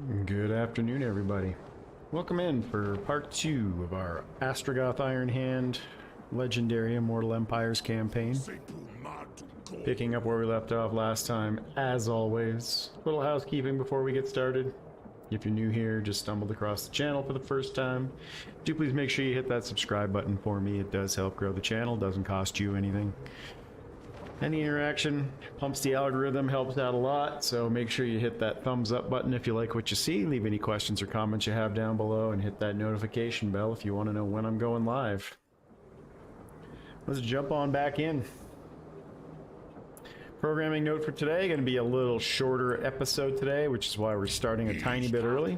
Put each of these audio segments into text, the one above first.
Good afternoon, everybody. Welcome in for part 2 of our Astragoth Ironhand Legendary Immortal Empires campaign. Picking up where we left off last time, as always. Little housekeeping before we get started. If you're new here, just stumbled across the channel for the first time, do please make sure you hit that subscribe button for me. It does help grow the channel, doesn't cost you anything. Any interaction pumps the algorithm, helps out a lot, so make sure you hit that thumbs up button if you like what you see. Leave any questions or comments you have down below, and hit that notification bell if you want to know when I'm going live. Let's jump on back in. Programming note for today, going to be a little shorter episode today, which is why we're starting a tiny bit early.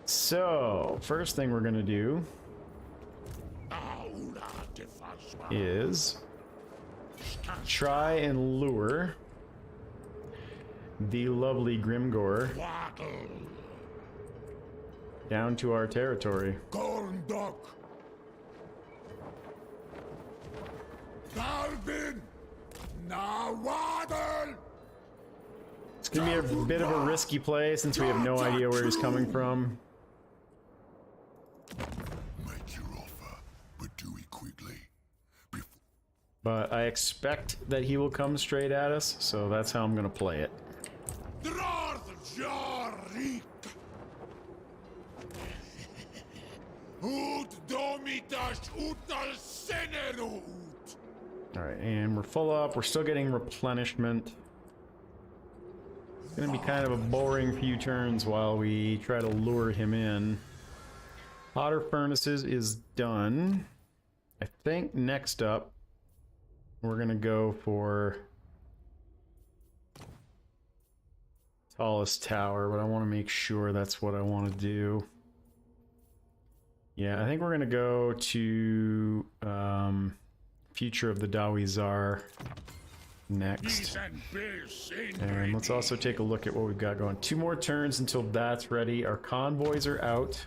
So, first thing we're going to do is try and lure the lovely Grimgor down to our territory. It's gonna be a bit of a risky play since we have no idea where he's coming from. But I expect that he will come straight at us, so that's how I'm gonna play it. Dwarfs! Alright, and we're full up. We're still getting replenishment. It's gonna be kind of a boring few turns while we try to lure him in. Hotter Furnaces is done. I think next up we're gonna go for Tallest Tower, but I want to make sure that's what I want to do. Yeah, I think we're gonna go to Future of the Dawi-Zharr next. And let's also take a look at what we've got going. 2 more turns until that's ready. Our convoys are out.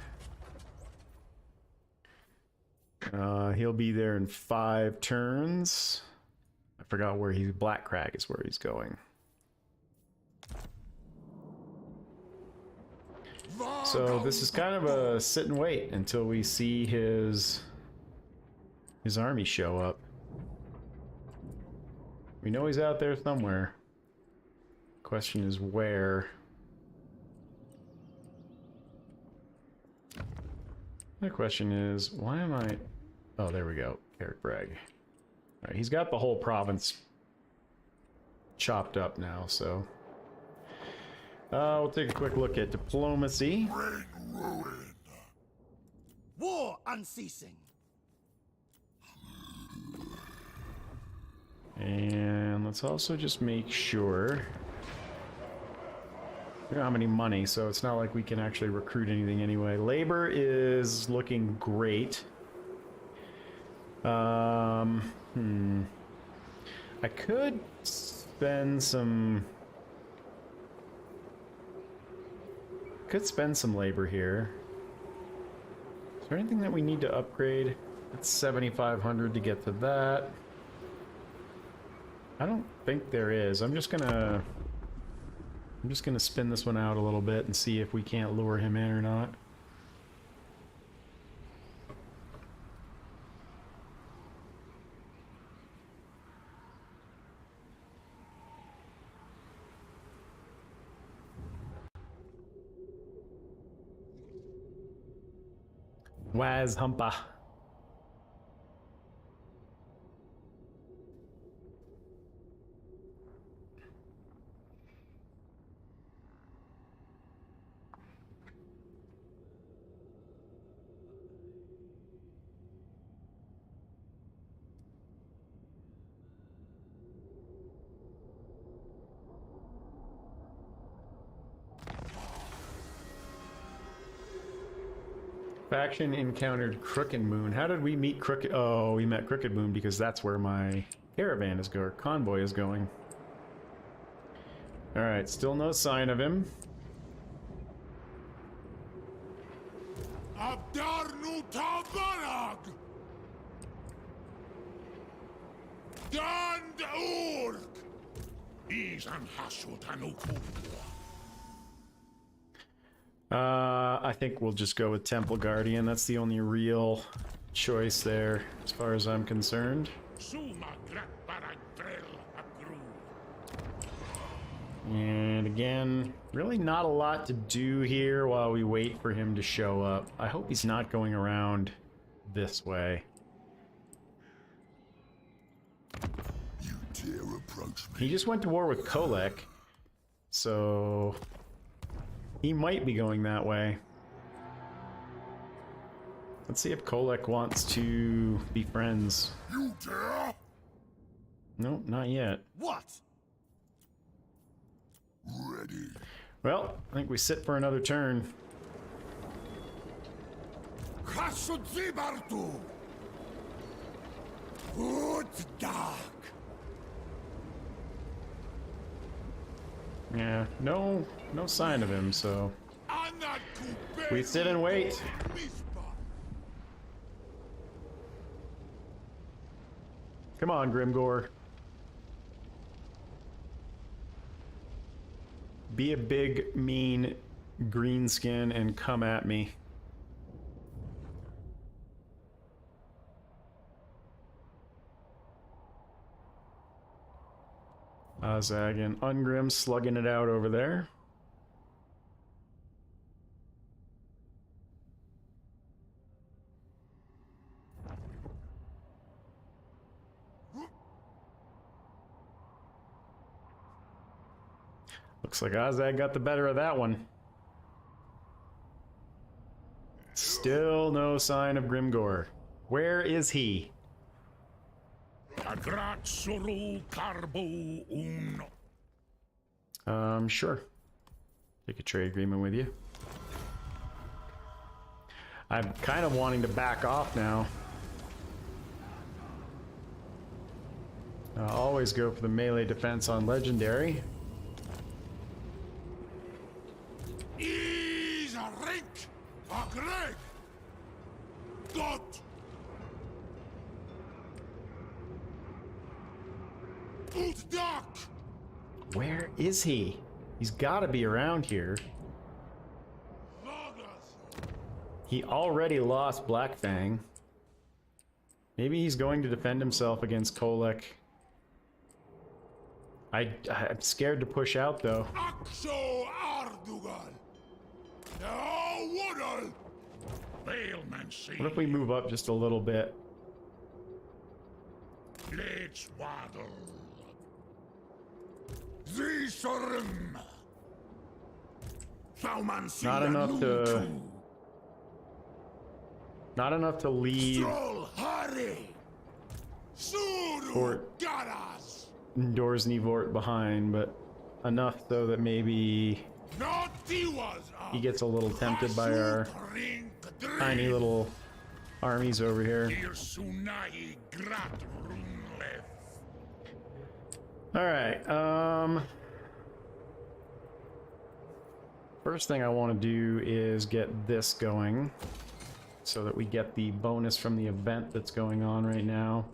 He'll be there in 5 turns. I forgot where he's... Black Crag is where he's going. So this is kind of a sit and wait until we see his army show up. We know he's out there somewhere. Question is where. The question is, why am I... Oh, there we go. Carrick Bragg. Alright, he's got the whole province chopped up now, so... we'll take a quick look at diplomacy. War unceasing. And let's also just make sure we don't have any money, so it's not like we can actually recruit anything anyway. Labor is looking great. I could spend some labor here. Is there anything that we need to upgrade? It's 7,500 to get to that. I don't think there is. I'm just gonna spin this one out a little bit and see if we can't lure him in or not. Waz Humpa. Faction encountered Crooked Moon. How did we meet Crooked... Oh, we met Crooked Moon because that's where my caravan is going, convoy is going. Alright, still no sign of him. I think we'll just go with Temple Guardian. That's the only real choice there, as far as I'm concerned. And again, really not a lot to do here while we wait for him to show up. I hope he's not going around this way. You dare approach me? He just went to war with Kolek, so he might be going that way. Let's see if Kolek wants to be friends. You dare? Nope, not yet. What? Ready. Well, I think we sit for another turn. Kashudzibartu! Good dark. Yeah, no sign of him, so we sit and wait. Come on, Grimgor. Be a big, mean greenskin and come at me. Azag and Ungrim slugging it out over there. Looks like Azag got the better of that one. Still no sign of Grimgor. Where is he? Sure. Take a trade agreement with you. I'm kind of wanting to back off now. Always go for the melee defense on Legendary. Where is he? He's got to be around here. He already lost Blackfang. Maybe he's going to defend himself against Kolek. I'm scared to push out, though. What if we move up just a little bit? Not enough to leave Dorsneyvort behind, but enough so that maybe he gets a little tempted by our tiny little armies over here. Alright, first thing I want to do is get this going so that we get the bonus from the event that's going on right now.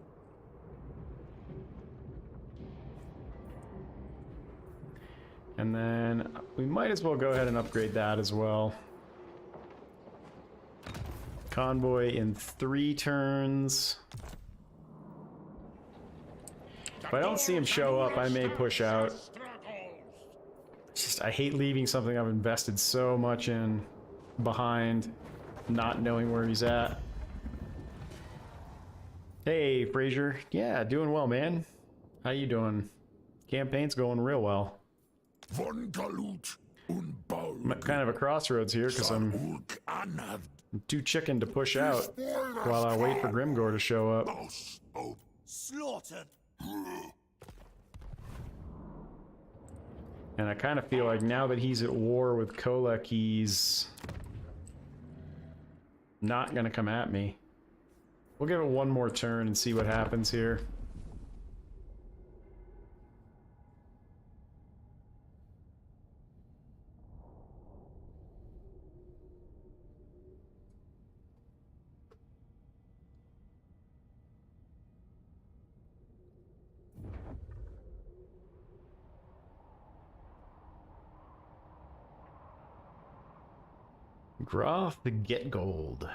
And then we might as well go ahead and upgrade that as well. Convoy in 3 turns. If I don't see him show up, I may push out. Just, I hate leaving something I've invested so much in behind, not knowing where he's at. Hey, Fraser. Yeah, doing well, man. How you doing? Campaign's going real well. I'm at kind of a crossroads here because I'm too chicken to push out while I wait for Grimgor to show up. Slaughtered. And I kind of feel like now that he's at war with Kolek, he's not going to come at me. We'll give it one more turn and see what happens here. Groth to get gold.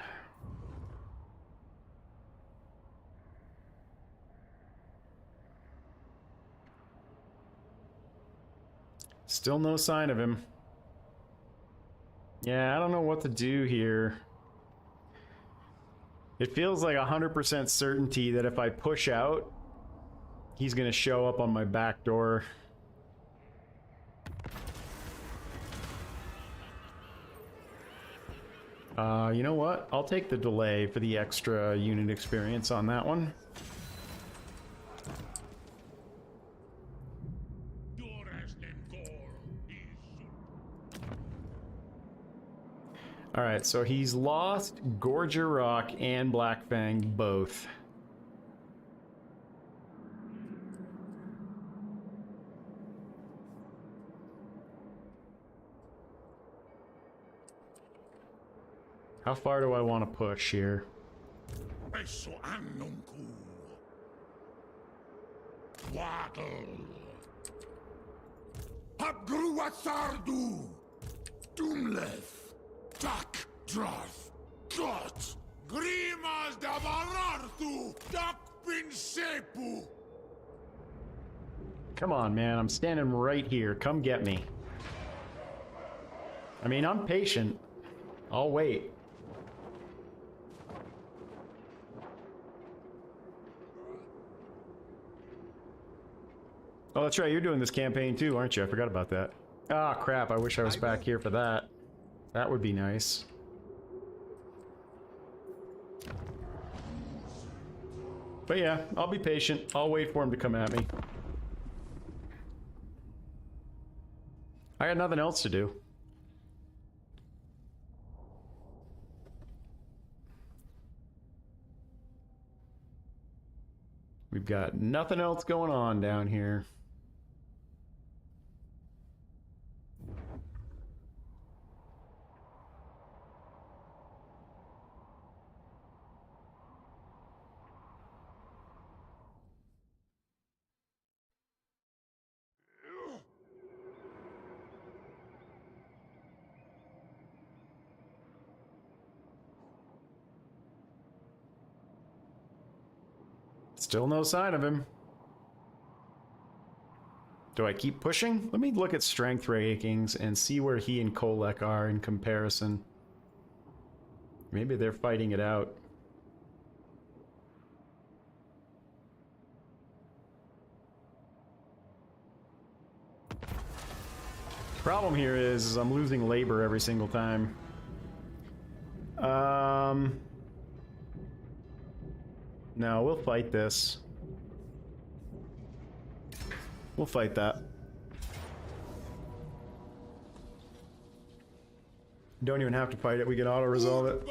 Still no sign of him. Yeah, I don't know what to do here. It feels like 100% certainty that if I push out, he's gonna show up on my back door. You know what? I'll take the delay for the extra unit experience on that one. Alright, so he's lost Gorger Rock and Black Fang both. How far do I want to push here? Come on, man, I'm standing right here. Come get me. I mean, I'm patient. I'll wait. Oh, that's right, you're doing this campaign too, aren't you? I forgot about that. Ah, crap, I wish I was back here for that. That would be nice. But yeah, I'll be patient. I'll wait for him to come at me. I got nothing else to do. We've got nothing else going on down here. Still no sign of him. Do I keep pushing? Let me look at strength rankings and see where he and Kolek are in comparison. Maybe they're fighting it out. Problem here is I'm losing labor every single time. No, we'll fight this. We'll fight that. Don't even have to fight it, we can auto-resolve it.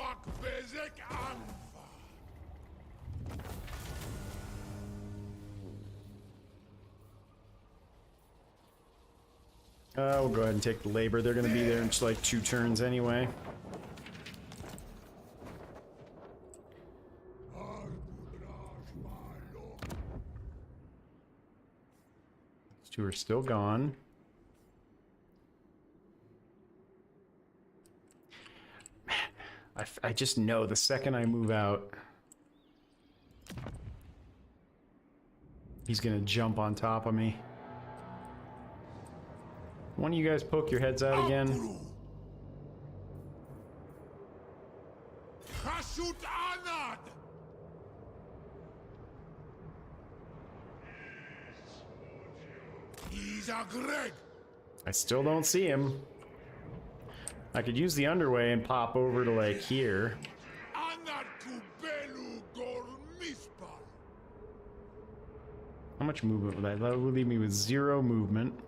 We'll go ahead and take the labor. They're gonna be there in just like 2 turns anyway. These 2 are still gone. Man, I just know the second I move out, he's gonna jump on top of me. One of you guys poke your heads out again. I still don't see him. I could use the underway and pop over to like here. How much movement would that? That would leave me with 0 movement.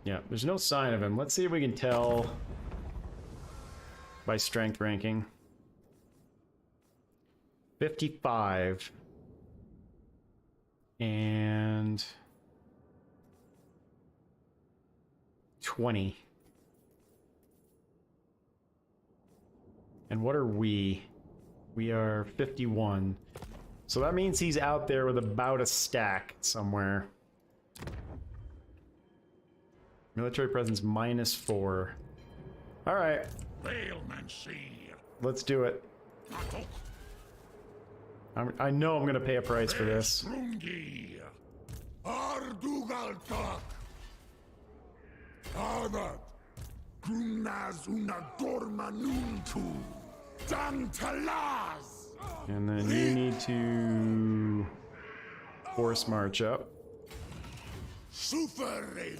Yeah, there's no sign of him. Let's see if we can tell by strength ranking. 55 and 20. And what are we? We are 51. So that means he's out there with about a stack somewhere. Military presence -4. Alright, let's do it. I know I'm gonna pay a price for this. Ardugaltak. Ardat. Grumnaz una dormanuntu. Dantalaz. And then you need to force march up. Sufereu.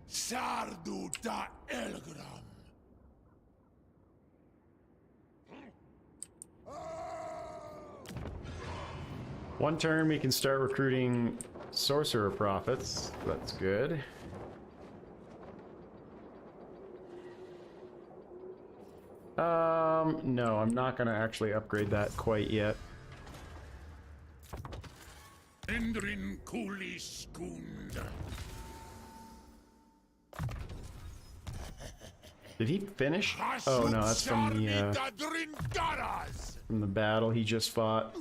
Sardu da Elgram. One turn we can start recruiting sorcerer prophets. That's good. No, I'm not gonna actually upgrade that quite yet. Endrin kulis kunda. Did he finish? Oh no, that's from the battle he just fought.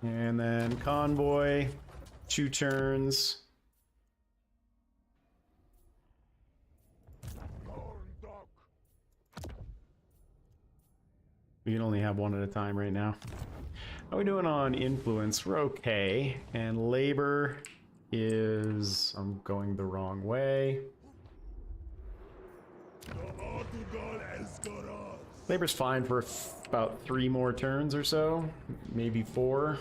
And then convoy, 2 turns. We can only have one at a time right now. How are we doing on influence? We're okay. And labor is... I'm going the wrong way. Labor's fine for about 3 more turns or so. Maybe 4.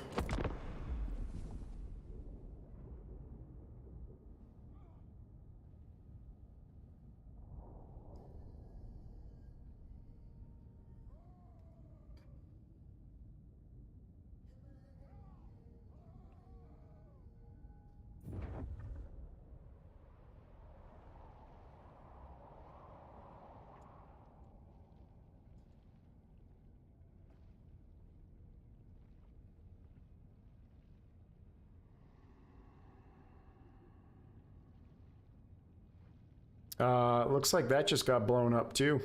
Looks like that just got blown up too.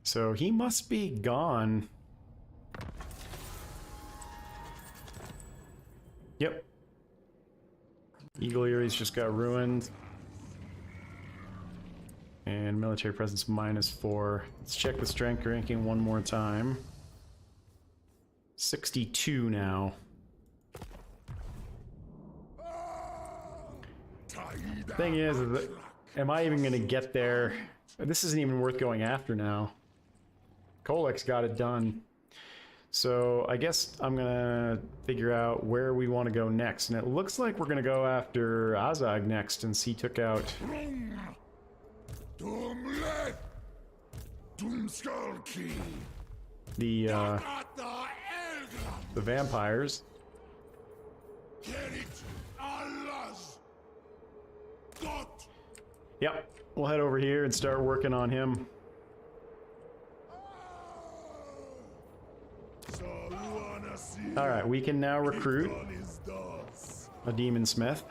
So he must be gone. Yep. Eagle Eyries just got ruined. And military presence -4. Let's check the strength ranking one more time. 62 now. Thing is that, am I even going to get there? This isn't even worth going after now. Kolek's got it done. So I guess I'm going to figure out where we want to go next. And it looks like we're going to go after Azag next, since he took out the vampires. Yep, we'll head over here and start working on him. Alright, we can now recruit a demon smith.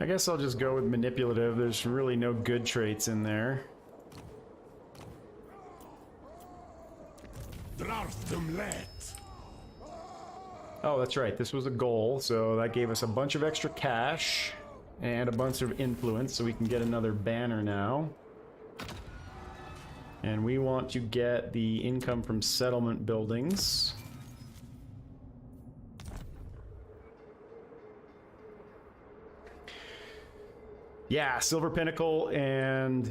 I guess I'll just go with manipulative. There's really no good traits in there. Oh, that's right. This was a goal, so that gave us a bunch of extra cash and a bunch of influence, so we can get another banner now. And we want to get the income from settlement buildings. Yeah, Silver Pinnacle and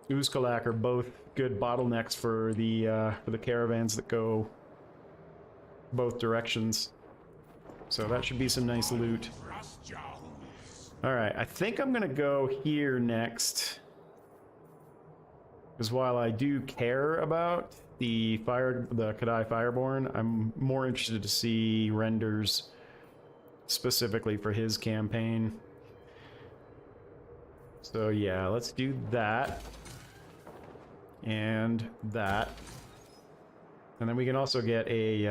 Uzkalak are both good bottlenecks for the caravans that go both directions. So that should be some nice loot. Alright, I think I'm gonna go here next. Because while I do care about the Kadai Fireborn, I'm more interested to see renders specifically for his campaign. So yeah, let's do that. And that. And then we can also get a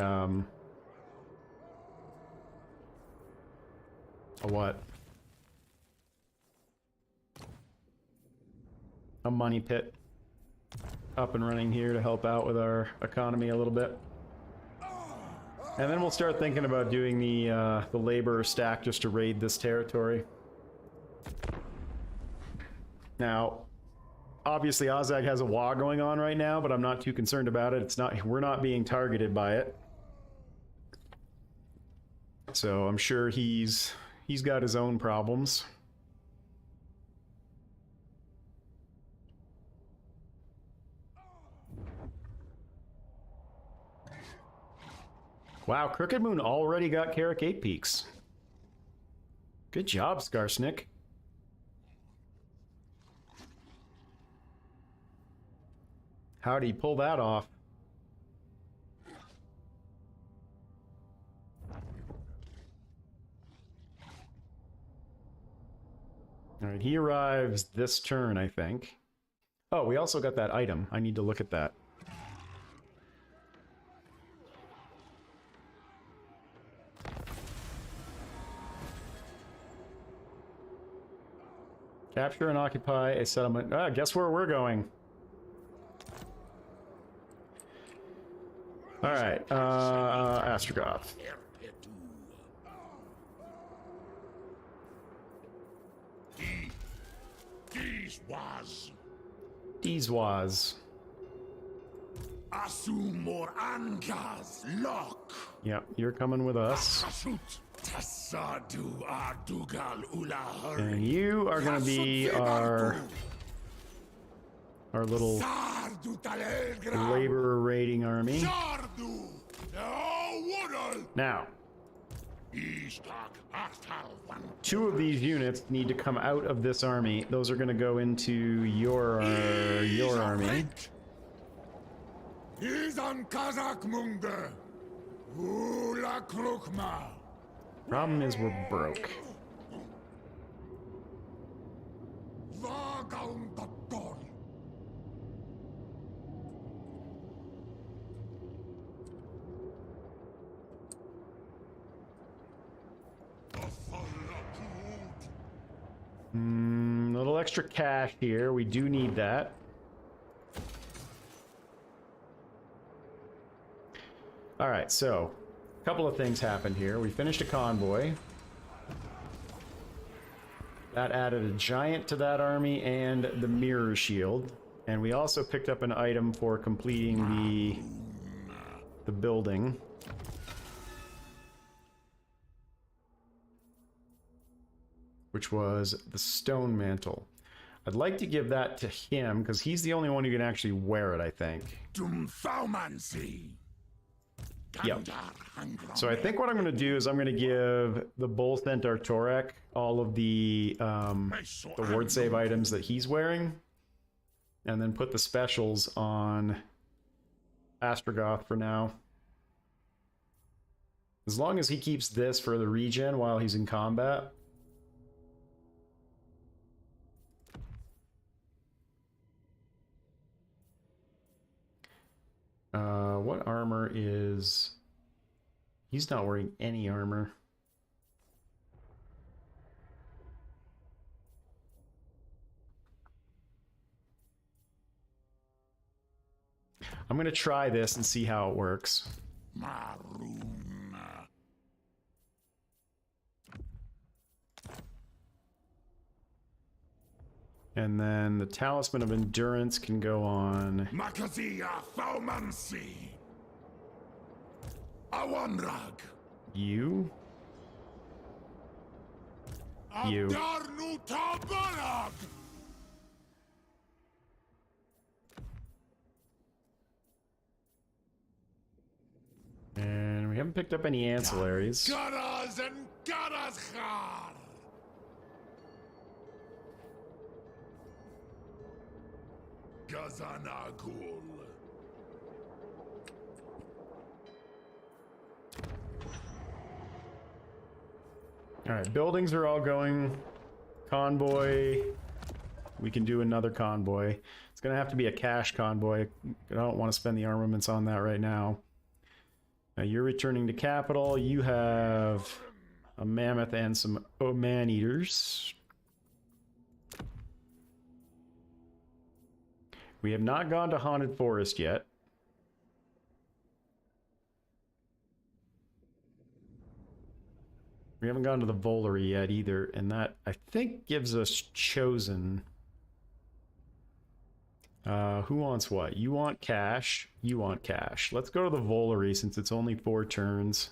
what? A money pit up and running here to help out with our economy a little bit. And then we'll start thinking about doing the labor stack just to raid this territory. Now, obviously Ozag has a war going on right now, but I'm not too concerned about it. It's not, we're not being targeted by it. So I'm sure he's got his own problems. Wow, Crooked Moon already got Carrick 8 Peaks. Good job, Skarsnik. How'd he pull that off? Alright, he arrives this turn, I think. Oh, we also got that item. I need to look at that. Capture and occupy a settlement. Ah, guess where we're going? Alright, Astragoth. These was. Asumor Ankas Lock. Yep, you're coming with us. And you are going to be our little labor raiding army. Now, 2 of these units need to come out of this army. Those are going to go into your army. Problem is we're broke. Little extra cash here. We do need that. All right, so a couple of things happened here. We finished a convoy. That added a giant to that army and the mirror shield. And we also picked up an item for completing the building. Which was the stone mantle. I'd like to give that to him because he's the only one who can actually wear it, I think. Yep. So I think what I'm going to do is I'm going to give the Bull Centaur Torek all of the ward save items that he's wearing, and then put the specials on Astragoth for now. As long as he keeps this for the regen while he's in combat. What armor is... He's not wearing any armor. I'm going to try this and see how it works. And then the Talisman of Endurance can go on... You. You. And we haven't picked up any ancillaries. Alright, buildings are all going. Convoy. We can do another convoy. It's gonna have to be a cash convoy. I don't want to spend the armaments on that right now. Now you're returning to capital. You have a mammoth and some man-eaters. We have not gone to Haunted Forest yet. We haven't gone to the Volary yet either, and that, I think, gives us Chosen. Who wants what? You want cash. You want cash. Let's go to the Volary since it's only 4 turns.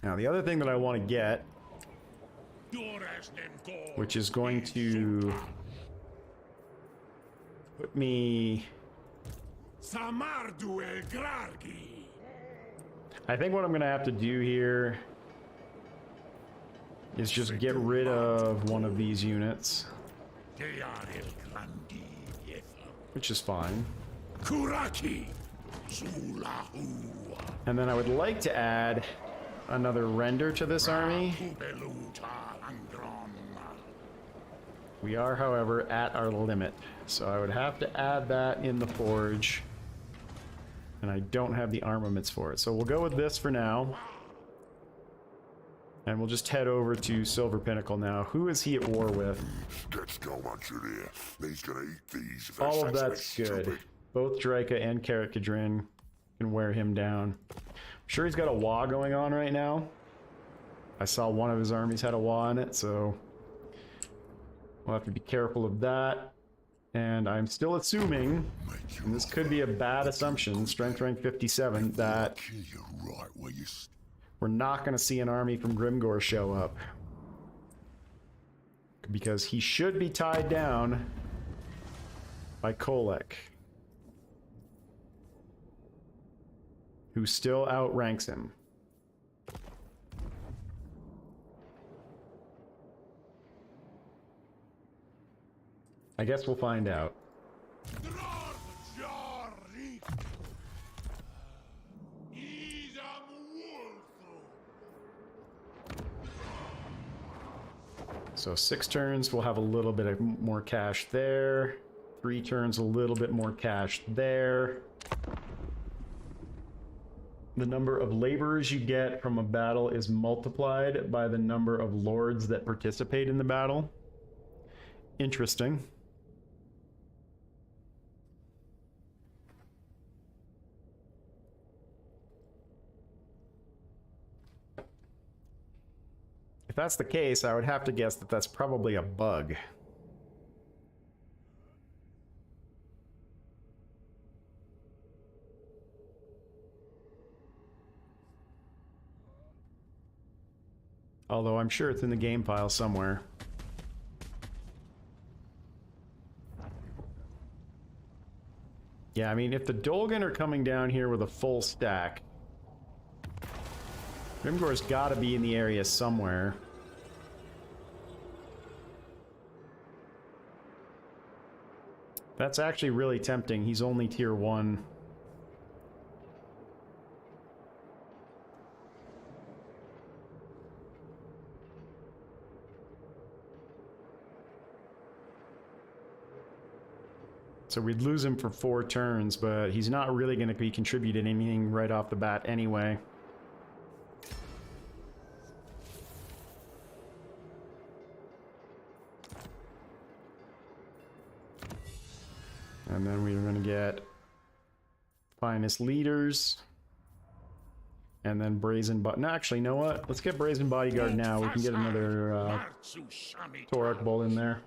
Now, the other thing that I want to get, which is going to put me... I think what I'm going to have to do here is just get rid of one of these units, which is fine. And then I would like to add another render to this army. We are, however, at our limit, so I would have to add that in the forge, and I don't have the armaments for it. So we'll go with this for now. And we'll just head over to Silver Pinnacle now. Who is he at war with? All of that's good. Both Draika and Karat Kadrin can wear him down. I'm sure he's got a Wa going on right now. I saw one of his armies had a Wa in it, so we'll have to be careful of that. And I'm still assuming, and this could be a bad assumption, strength rank 57, that we're not going to see an army from Grimgor show up. Because he should be tied down by Kolek, who still outranks him. I guess we'll find out. So 6 turns, we'll have a little bit of more cash there. 3 turns, a little bit more cash there. The number of laborers you get from a battle is multiplied by the number of lords that participate in the battle. Interesting. If that's the case, I would have to guess that that's probably a bug. Although I'm sure it's in the game file somewhere. Yeah, I mean, if the Dolgan are coming down here with a full stack, Grimgor's got to be in the area somewhere. That's actually really tempting. He's only tier 1. So we'd lose him for 4 turns, but he's not really going to be contributing anything right off the bat anyway. And then we're going to get Finest Leaders. And then Brazen No, actually, you know what? Let's get Brazen Bodyguard now. We can get another Torak Bull in there.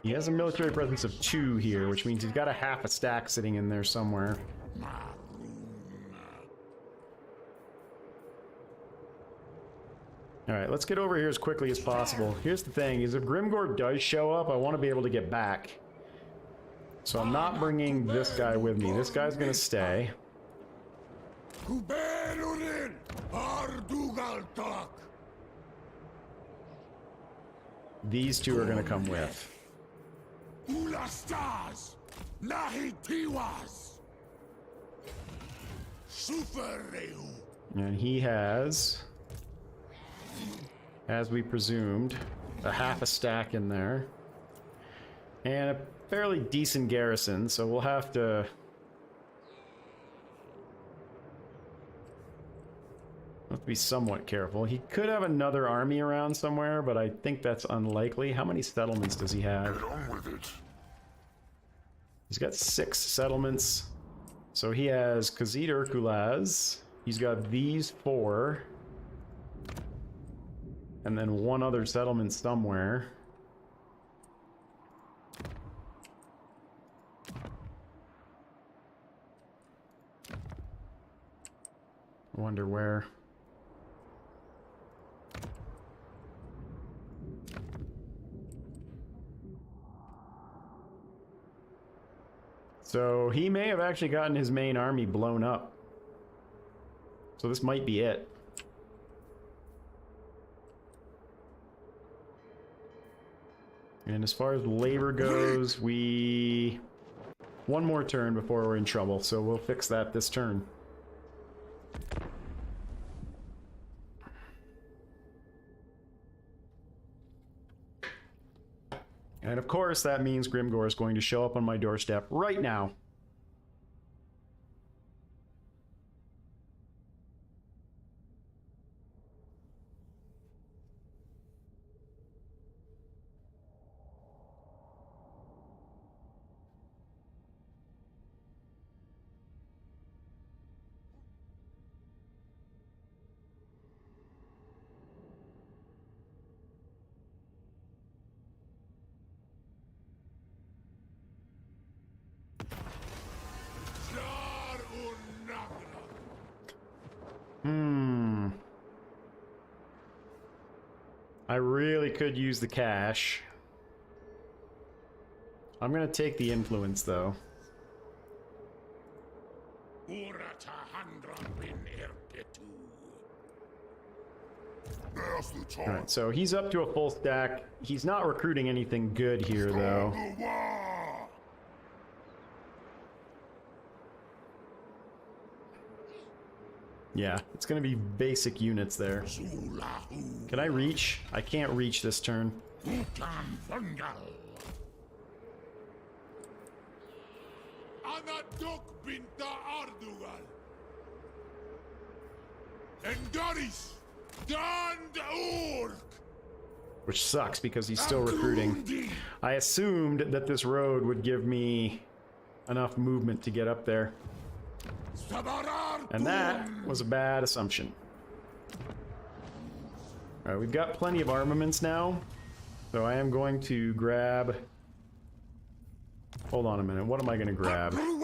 He has a military presence of 2 here, which means he's got a half a stack sitting in there somewhere. Alright, let's get over here as quickly as possible. Here's the thing, is if Grimgor does show up, I want to be able to get back. So I'm not bringing this guy with me. This guy's gonna stay. These 2 are gonna come with. Sufereu. And he has, as we presumed, a half a stack in there. And a fairly decent garrison, so we'll have to be somewhat careful. He could have another army around somewhere, but I think that's unlikely. How many settlements does he have? Get on with it. He's got 6 settlements. So he has Khazid Urkulaz. He's got these 4. And then 1 other settlement somewhere. I wonder where. So he may have actually gotten his main army blown up. So this might be it. And as far as labor goes, we... 1 more turn before we're in trouble, so we'll fix that this turn. And of course, that means Grimgor is going to show up on my doorstep right now. I really could use the cash. I'm gonna take the influence, though. Alright, so he's up to a full stack. He's not recruiting anything good here, though. Yeah, it's gonna be basic units there. Can I reach? I can't reach this turn. Which sucks because he's still recruiting. I assumed that this road would give me enough movement to get up there. And that was a bad assumption. Alright, we've got plenty of armaments now. So I am going to grab... Hold on a minute, what am I going to grab? I'm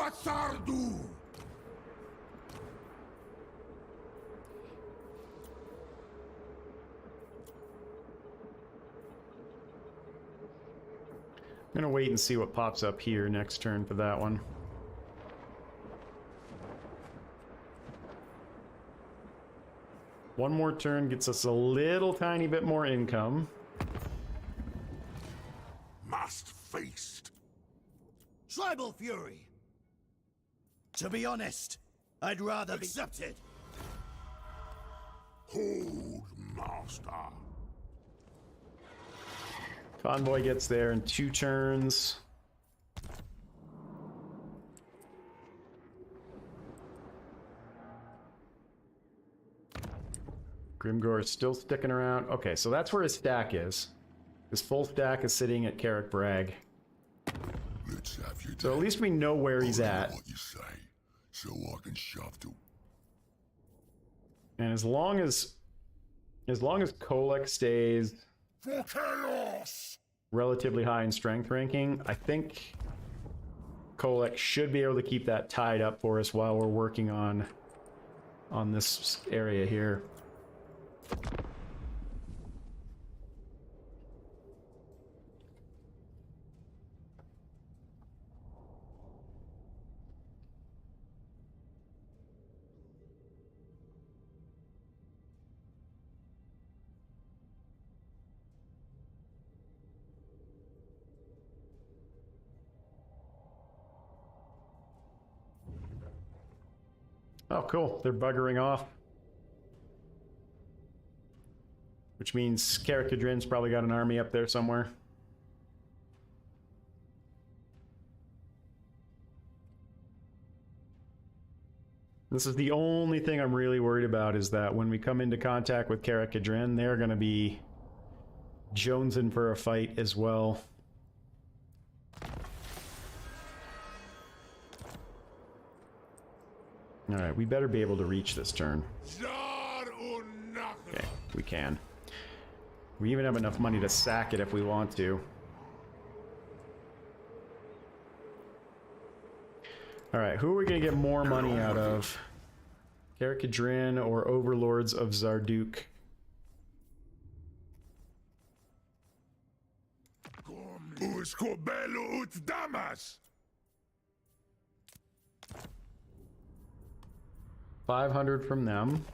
going to wait and see what pops up here next turn for that one. One more turn gets us a little tiny bit more income. Must faced. Tribal fury. To be honest, I'd rather be accepted. Hold, master. Convoy gets there in 2 turns. Grimgor is still sticking around. Okay, so that's where his stack is. His full stack is sitting at Carrick Bragg. Let's have your So at least we know where he's at. What you say, so I can shove to. And as long as Kolek stays For chaos. relatively high in strength ranking, I think Kolek should be able to keep that tied up for us while we're working on this area here. Oh, cool. They're buggering off. Which means Karakadrin's probably got an army up there somewhere. This is the only thing I'm really worried about, is that when we come into contact with Karakadrin, they're going to be jonesing for a fight as well. Alright, we better be able to reach this turn. Okay, we can. We even have enough money to sack it if we want to. Alright, who are we going to get more money out of? Karakadrin or Overlords of Zarduk? Damas. 500 from them.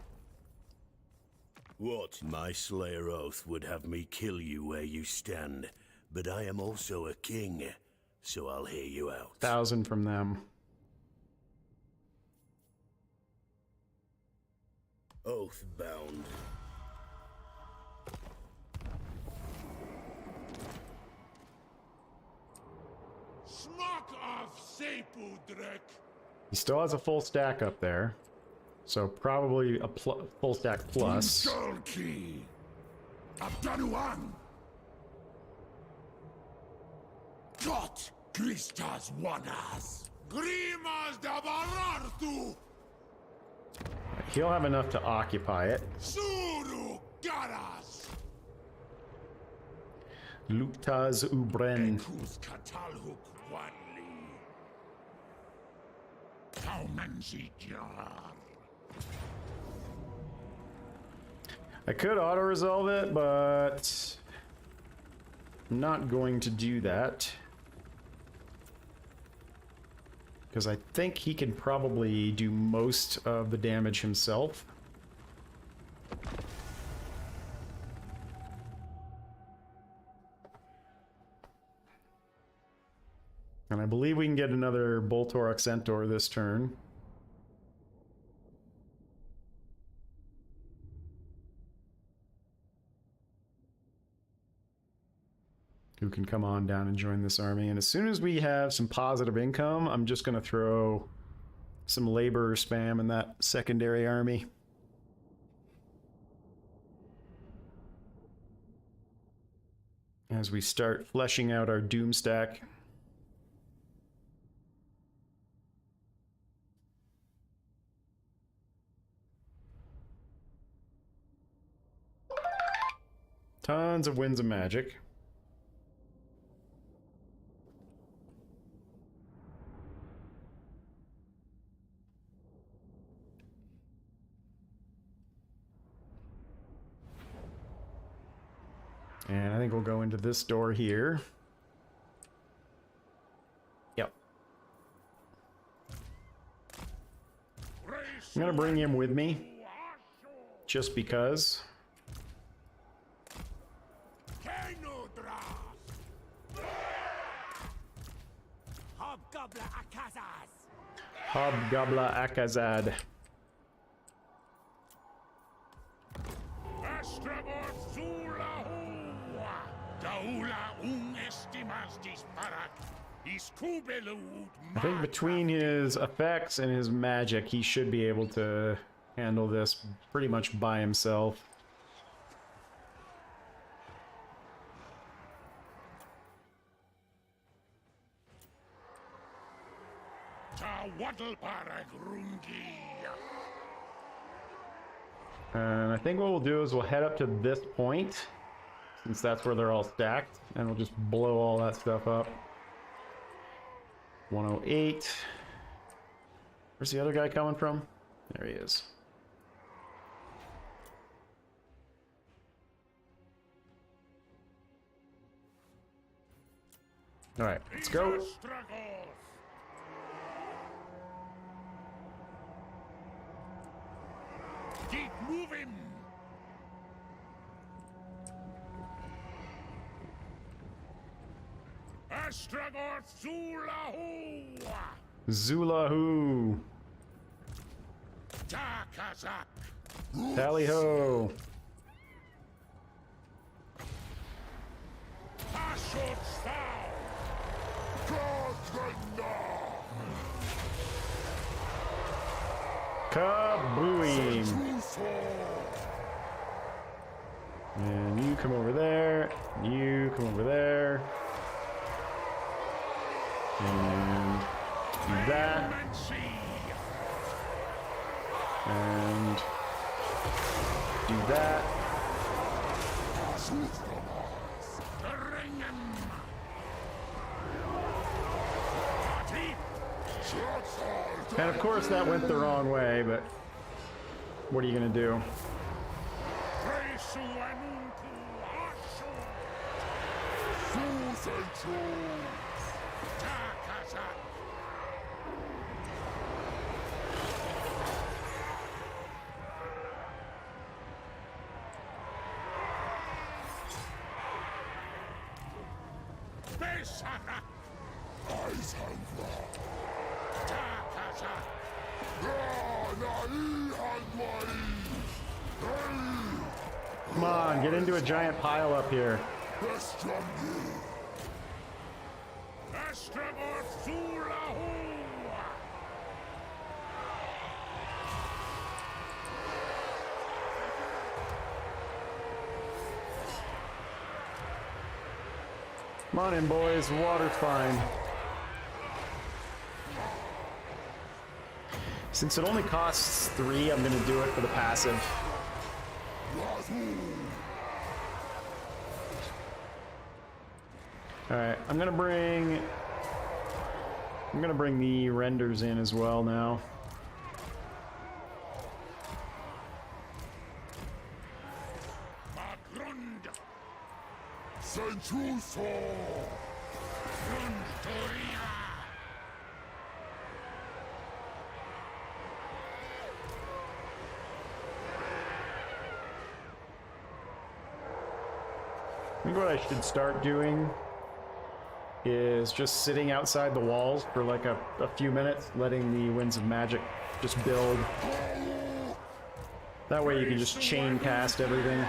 What? My Slayer oath would have me kill you where you stand, but I am also a king, so I'll hear you out. 1,000 from them. Oath bound. Smock of Sepudrek. He still has a full stack up there, so probably a full stack plus. Skulky. Abdanuan. Got Kristas Wanas. Grimas Dabarartu. He'll have enough to occupy it. Suru Garas. Luktaz Ubren. Kus Katalhuk Wanli. Taumanzi-Jar. I could auto-resolve it, but I'm not going to do that. Because I think he can probably do most of the damage himself. And I believe we can get another Boltorok Centaur this turn. Who can come on down and join this army. And as soon as we have some positive income, I'm just going to throw some labor spam in that secondary army. As we start fleshing out our doom stack. Tons of Winds of Magic. And I think we'll go into this door here. Yep. I'm gonna bring him with me. Just because. Hobgoblin Akazad. Astragoth I think between his effects and his magic, he should be able to handle this pretty much by himself. And I think what we'll do is we'll head up to this point, since that's where they're all stacked, and we'll just blow all that stuff up. 108. Where's the other guy coming from? There he is. All right, let's go. Keep moving. Astragoth Zulahu. Zulahu. Takazak. Tally ho! Ashot Stau. Kabooing! And you come over there. You come over there. And do that. And do that. And of course that went the wrong way, but what are you gonna do? Come on, get into a giant pile up here. Astragoth Ironhand. Come on in, boys. Water's fine. Since it only costs 3, I'm gonna do it for the passive. Alright, I'm gonna bring the renders in as well now. Magrund. I think what I should start doing is just sitting outside the walls for like a few minutes, letting the Winds of Magic just build. That way you can just chain cast everything.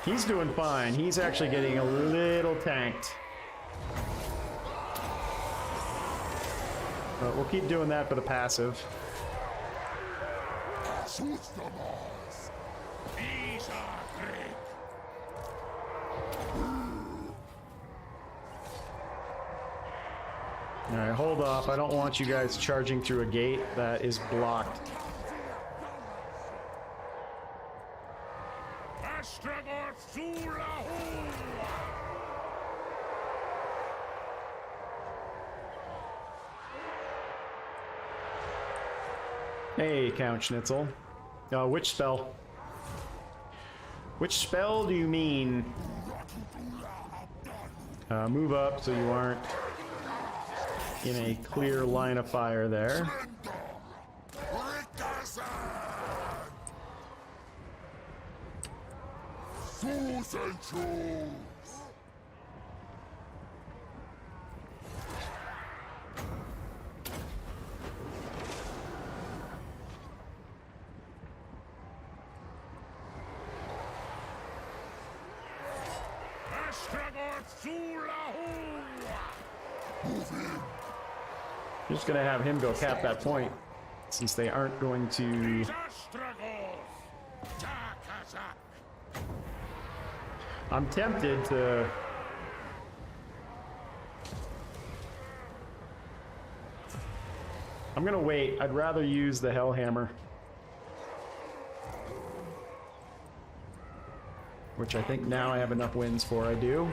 He's doing fine. He's actually getting a little tanked. But we'll keep doing that for the passive. Alright, hold off. I don't want you guys charging through a gate that is blocked. Astragoth Ironhand. Hey, Count Schnitzel. Which spell? Which spell do you mean? Move up so you aren't in a clear line of fire there. Astragoth Ironhand. Just gonna have him go cap that point, since they aren't going to. Astragoth. Takazak. I'm tempted to. I'm gonna wait. I'd rather use the Hellhammer, which I think now I have enough wins for. I do.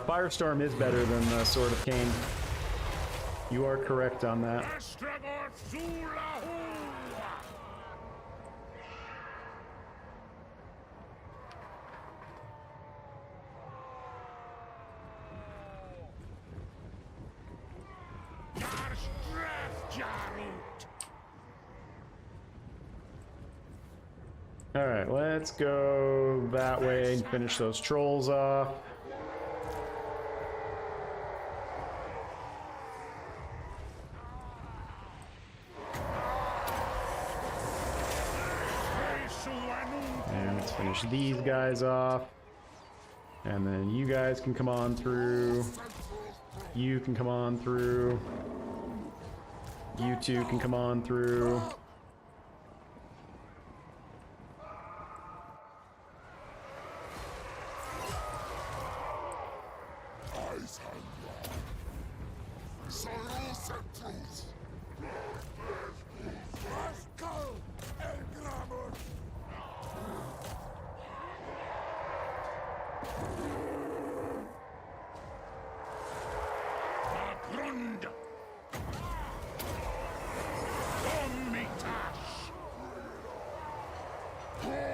Firestorm is better than the Sword of Cain. You are correct on that. Astragoth Ironhand. Alright, let's go that way and finish those trolls off. And let's finish these guys off. And then you guys can come on through. You can come on through. You two can come on through.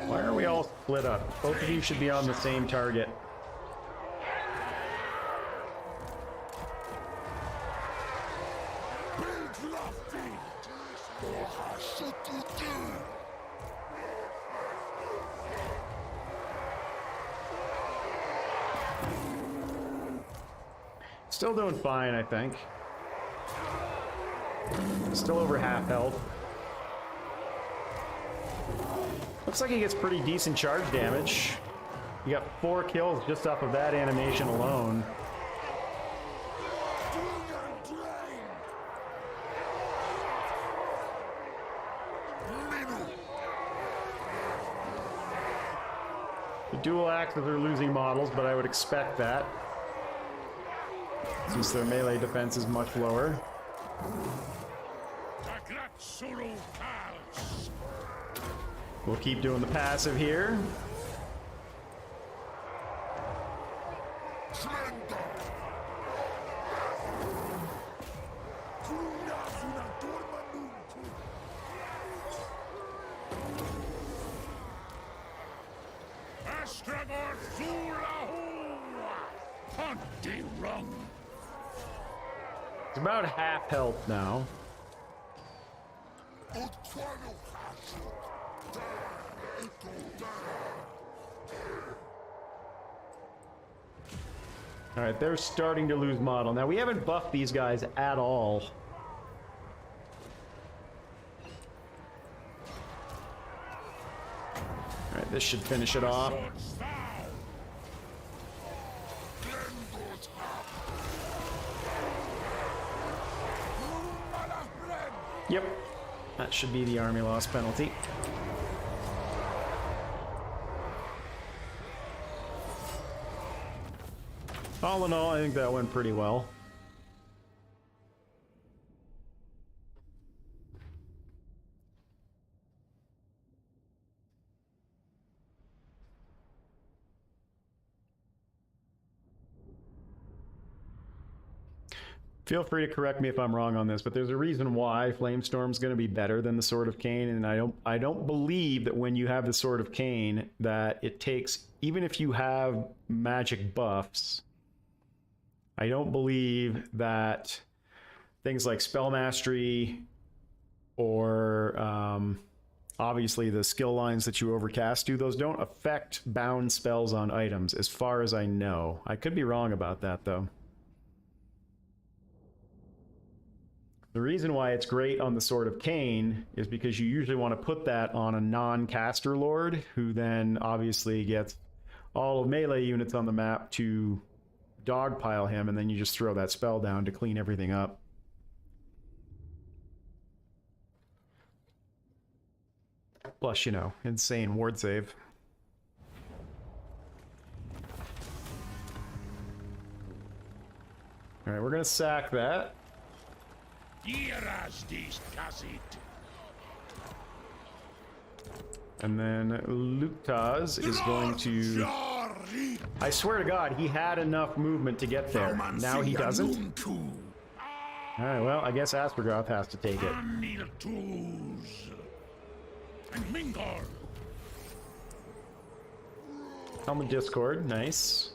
Why are we all split up? Both of you should be on the same target. Still doing fine, I think. Still over half health. Looks like he gets pretty decent charge damage. You got 4 kills just off of that animation alone. The dual axes are losing models, but I would expect that, since their melee defense is much lower. We'll keep doing the passive here. Astragoth Ironhand. It's about half health now. Alright, they're starting to lose model. Now, we haven't buffed these guys at all. Alright, this should finish it off. Yep, that should be the army loss penalty. All in all, I think that went pretty well. Feel free to correct me if I'm wrong on this, but there's a reason why Flamestorm's going to be better than the Sword of Cain, and I don't believe that when you have the Sword of Cain that it takes, even if you have magic buffs, I don't believe that things like spell mastery or obviously the skill lines that you overcast do, those don't affect bound spells on items as far as I know. I could be wrong about that though. The reason why it's great on the Sword of Cain is because you usually want to put that on a non-caster lord, who then obviously gets all of melee units on the map to dogpile him, and then you just throw that spell down to clean everything up. Plus, you know, insane ward save. Alright, we're gonna sack that. And then Luktaz is going to... I swear to God, he had enough movement to get there. Now he doesn't? Alright, well, I guess Astragoth has to take it. On the Discord, nice.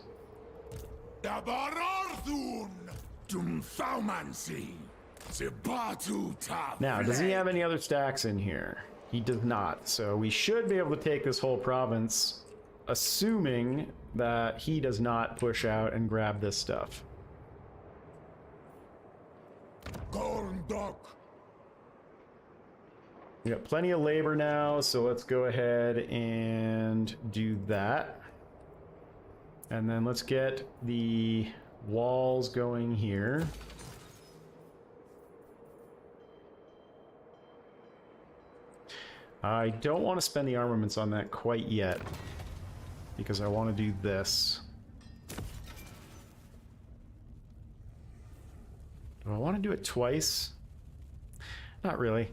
Now, does he have any other stacks in here? He does not. So we should be able to take this whole province, assuming that he does not push out and grab this stuff. Gorndok. We got plenty of labor now, so let's go ahead and do that. And then let's get the walls going here. I don't want to spend the armaments on that quite yet, because I want to do this. Do I want to do it twice? Not really.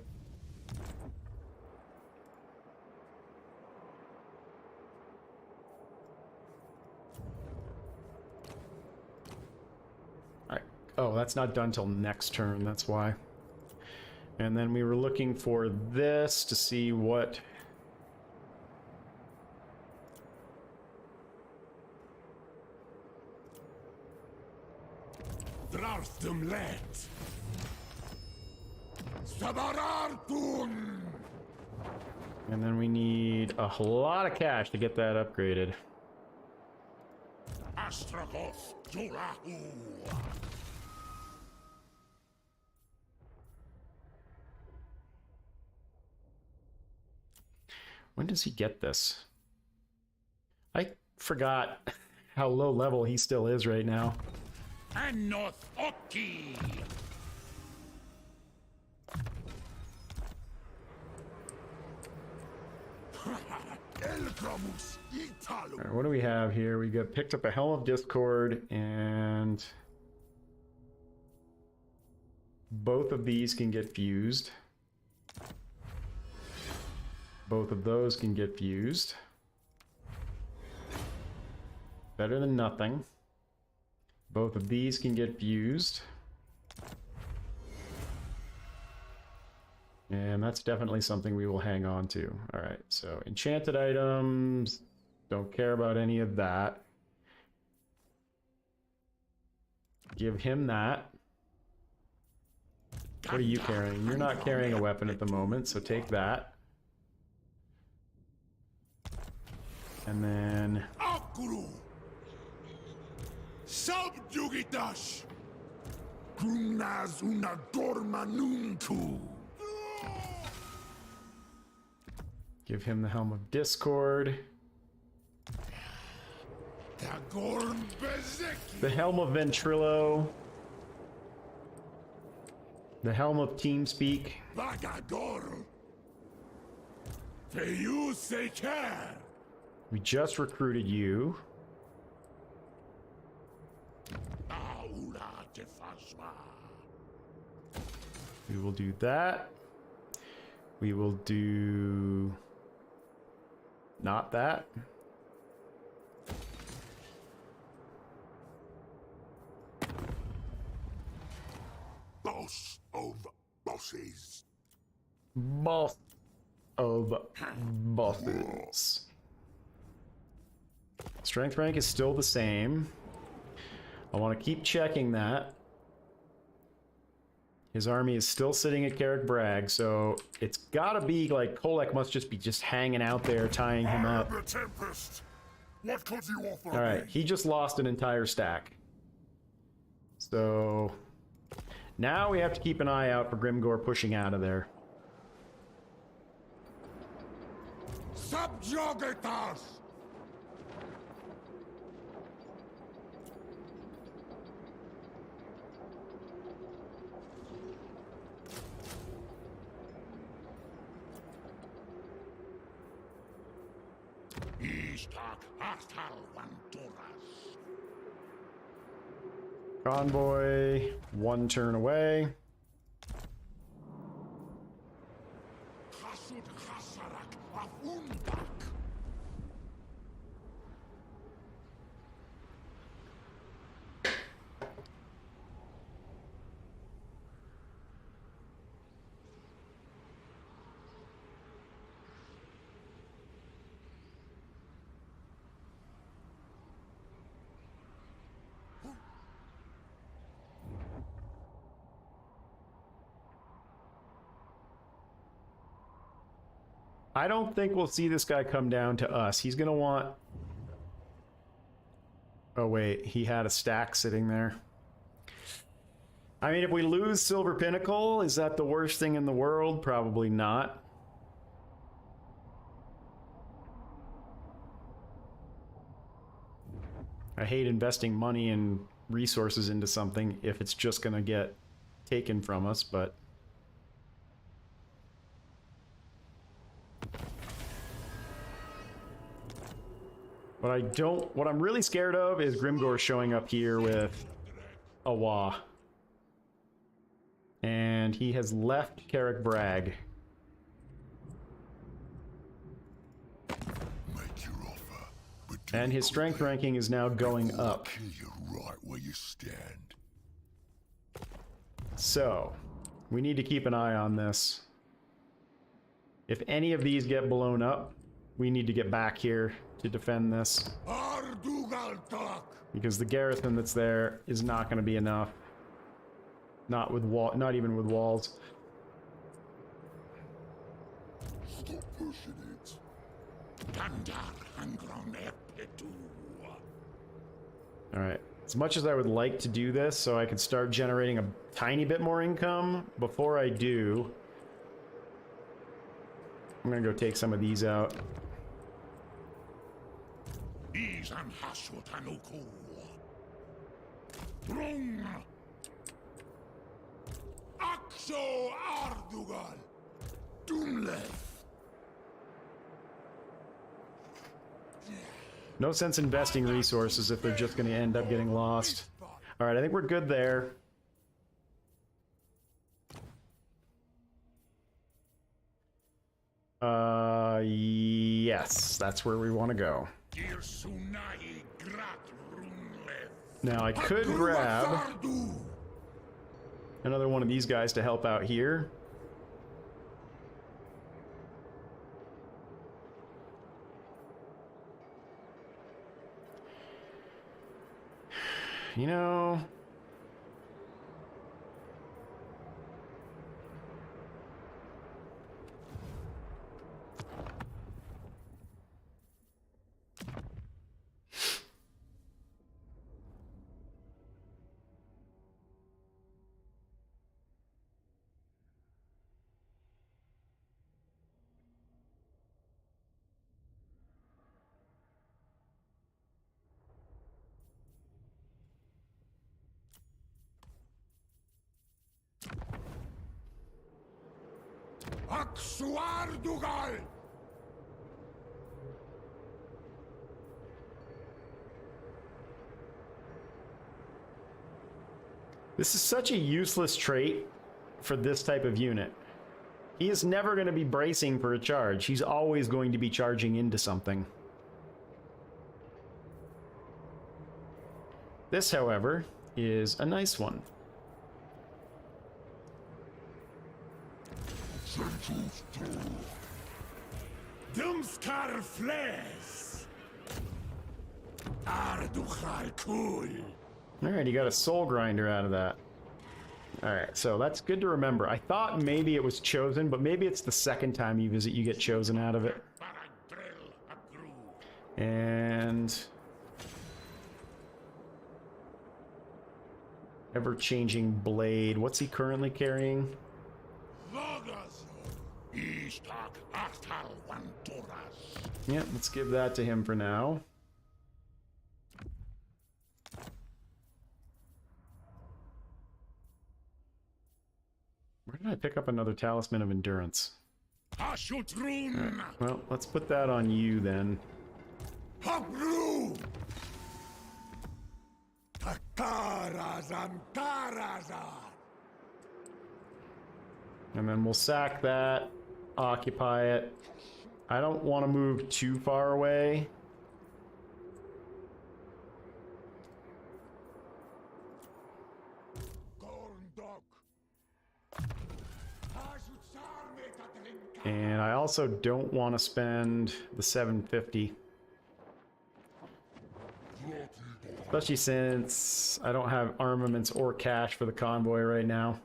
Alright. Oh, that's not done till next turn, that's why. And then we were looking for this to see what... Draftum let. Sabarartun. And then we need a lot of cash to get that upgraded. Astragoth Ironhand. When does he get this? I forgot how low level he still is right now. Anoth Oki. Elgramus Italo. Alright, what do we have here? We got picked up a Helm of Discord, and both of these can get fused. Both of those can get fused. Better than nothing. Both of these can get fused. And that's definitely something we will hang on to. Alright, so enchanted items. Don't care about any of that. Give him that. What are you carrying? You're not carrying a weapon at the moment, so take that. And then... Akuru. Subjugitas. Grumnas una dormanuntu. Give him the Helm of Discord. The Helm of Ventrilo. The Helm of Teamspeak. We just recruited you. We will do that. We will do... not that. Boss of bosses. Boss of bosses. Strength rank is still the same. I want to keep checking that. His army is still sitting at Carrick Bragg, so it's gotta be like Kolek must just be hanging out there tying him up. The Tempest. What could you offer? Alright, he just lost an entire stack. So now we have to keep an eye out for Grimgor pushing out of there. Subjugatas. Convoy, one turn away. I don't think we'll see this guy come down to us. He's gonna want... Oh wait, he had a stack sitting there. I mean, if we lose Silver Pinnacle, is that the worst thing in the world? Probably not. I hate investing money and resources into something if it's just gonna get taken from us, but... What I'm really scared of is Grimgor showing up here with a Wa. And he has left Carrick Bragg. Make your offer, but And his strength ranking is now going up. kill you right where you stand. So, we need to keep an eye on this. If any of these get blown up, we need to get back here to defend this. Because the garrison that's there is not going to be enough. Not even with walls. Stop pushing it. Alright. As much as I would like to do this so I could start generating a tiny bit more income, before I do, I'm going to go take some of these out. Axo Ardugal. Doomleth. No sense investing resources if they're just going to end up getting lost. Alright, I think we're good there. Yes, that's where we want to go. Now I could grab another one of these guys to help out here. You know... Axuardugal! This is such a useless trait for this type of unit. He is never going to be bracing for a charge. He's always going to be charging into something. This, however, is a nice one. Dumskar Fles! Ardugal cool! Alright, you got a soul grinder out of that. Alright, so that's good to remember. I thought maybe it was chosen, but maybe it's the second time you visit you get chosen out of it. And... ever-changing blade. What's he currently carrying? Yeah, let's give that to him for now. Where did I pick up another Talisman of Endurance? Right, well, let's put that on you then. And then we'll sack that, occupy it. I don't want to move too far away. And I also don't want to spend the 750. Especially since I don't have armaments or cash for the convoy right now.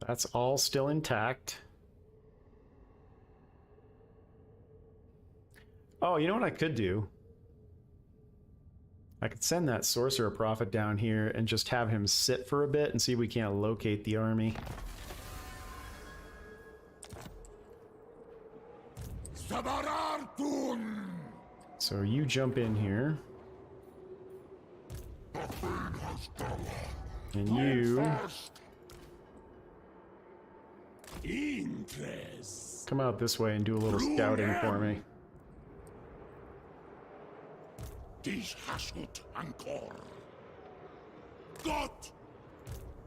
That's all still intact. Oh, you know what I could do? I could send that Sorcerer Prophet down here and just have him sit for a bit and see if we can't locate the army. So you jump in here. And you come out this way and do a little scouting for me. Dich hasut ancor. Gott!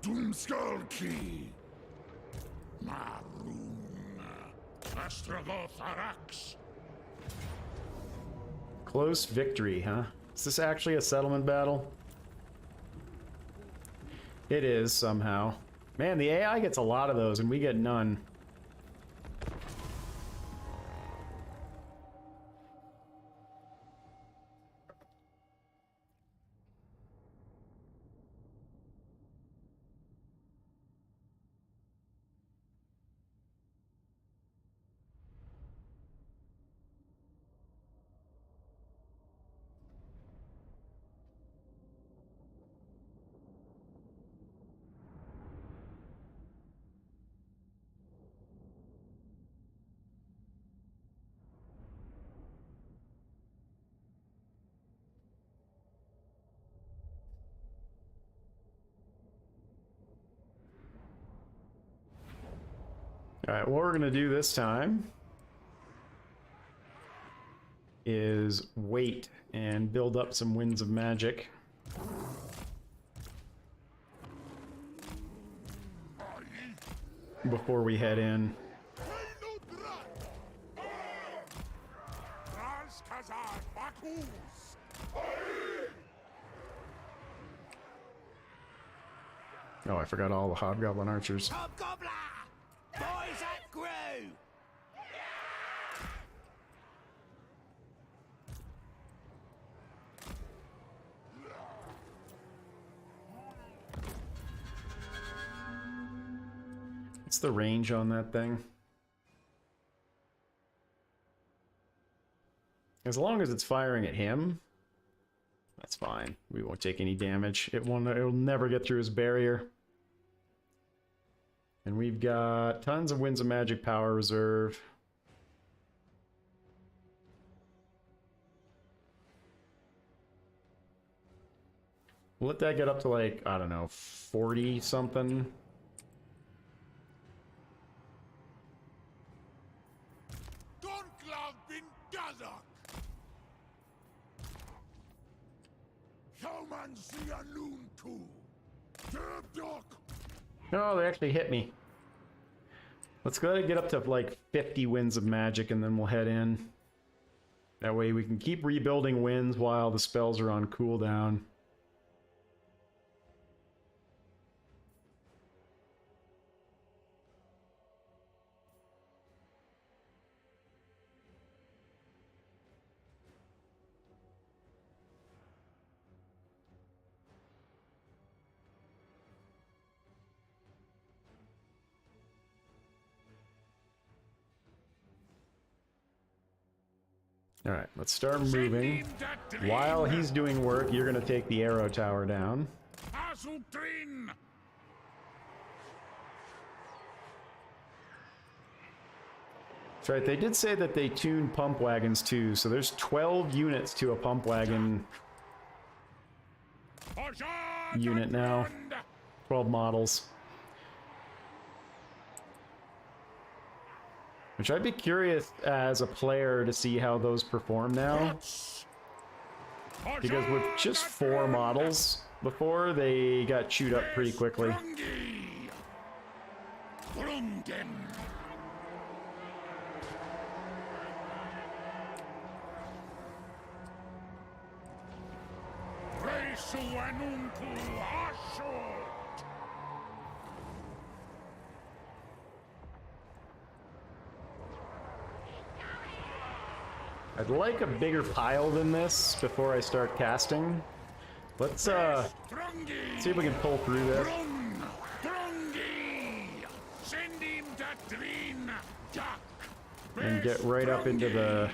Dumskulki! Maroon! Astragoth Ironhand! Close victory, huh? Is this actually a settlement battle? It is, somehow. Man, the AI gets a lot of those, and we get none. Alright, what we're going to do this time is wait and build up some winds of magic. Before we head in. Oh, I forgot all the Hobgoblin archers. Hobgoblin! Boys at Grew! What's the range on that thing? As long as it's firing at him, that's fine. We won't take any damage. It'll never get through his barrier. And we've got tons of Winds of Magic power reserve. We'll let that get up to like, I don't know, 40 something. No, they actually hit me. Let's go ahead and get up to like 50 Winds of Magic and then we'll head in. That way we can keep rebuilding winds while the spells are on cooldown. Alright, let's start moving. While he's doing work, you're going to take the arrow tower down. That's right, they did say that they tuned pump wagons too, so there's 12 units to a pump wagon unit now. 12 models. Which I'd be curious as a player to see how those perform now. Because with just 4 models before, they got chewed up pretty quickly. I'd like a bigger pile than this before I start casting. Let's see if we can pull through this. and get right up into the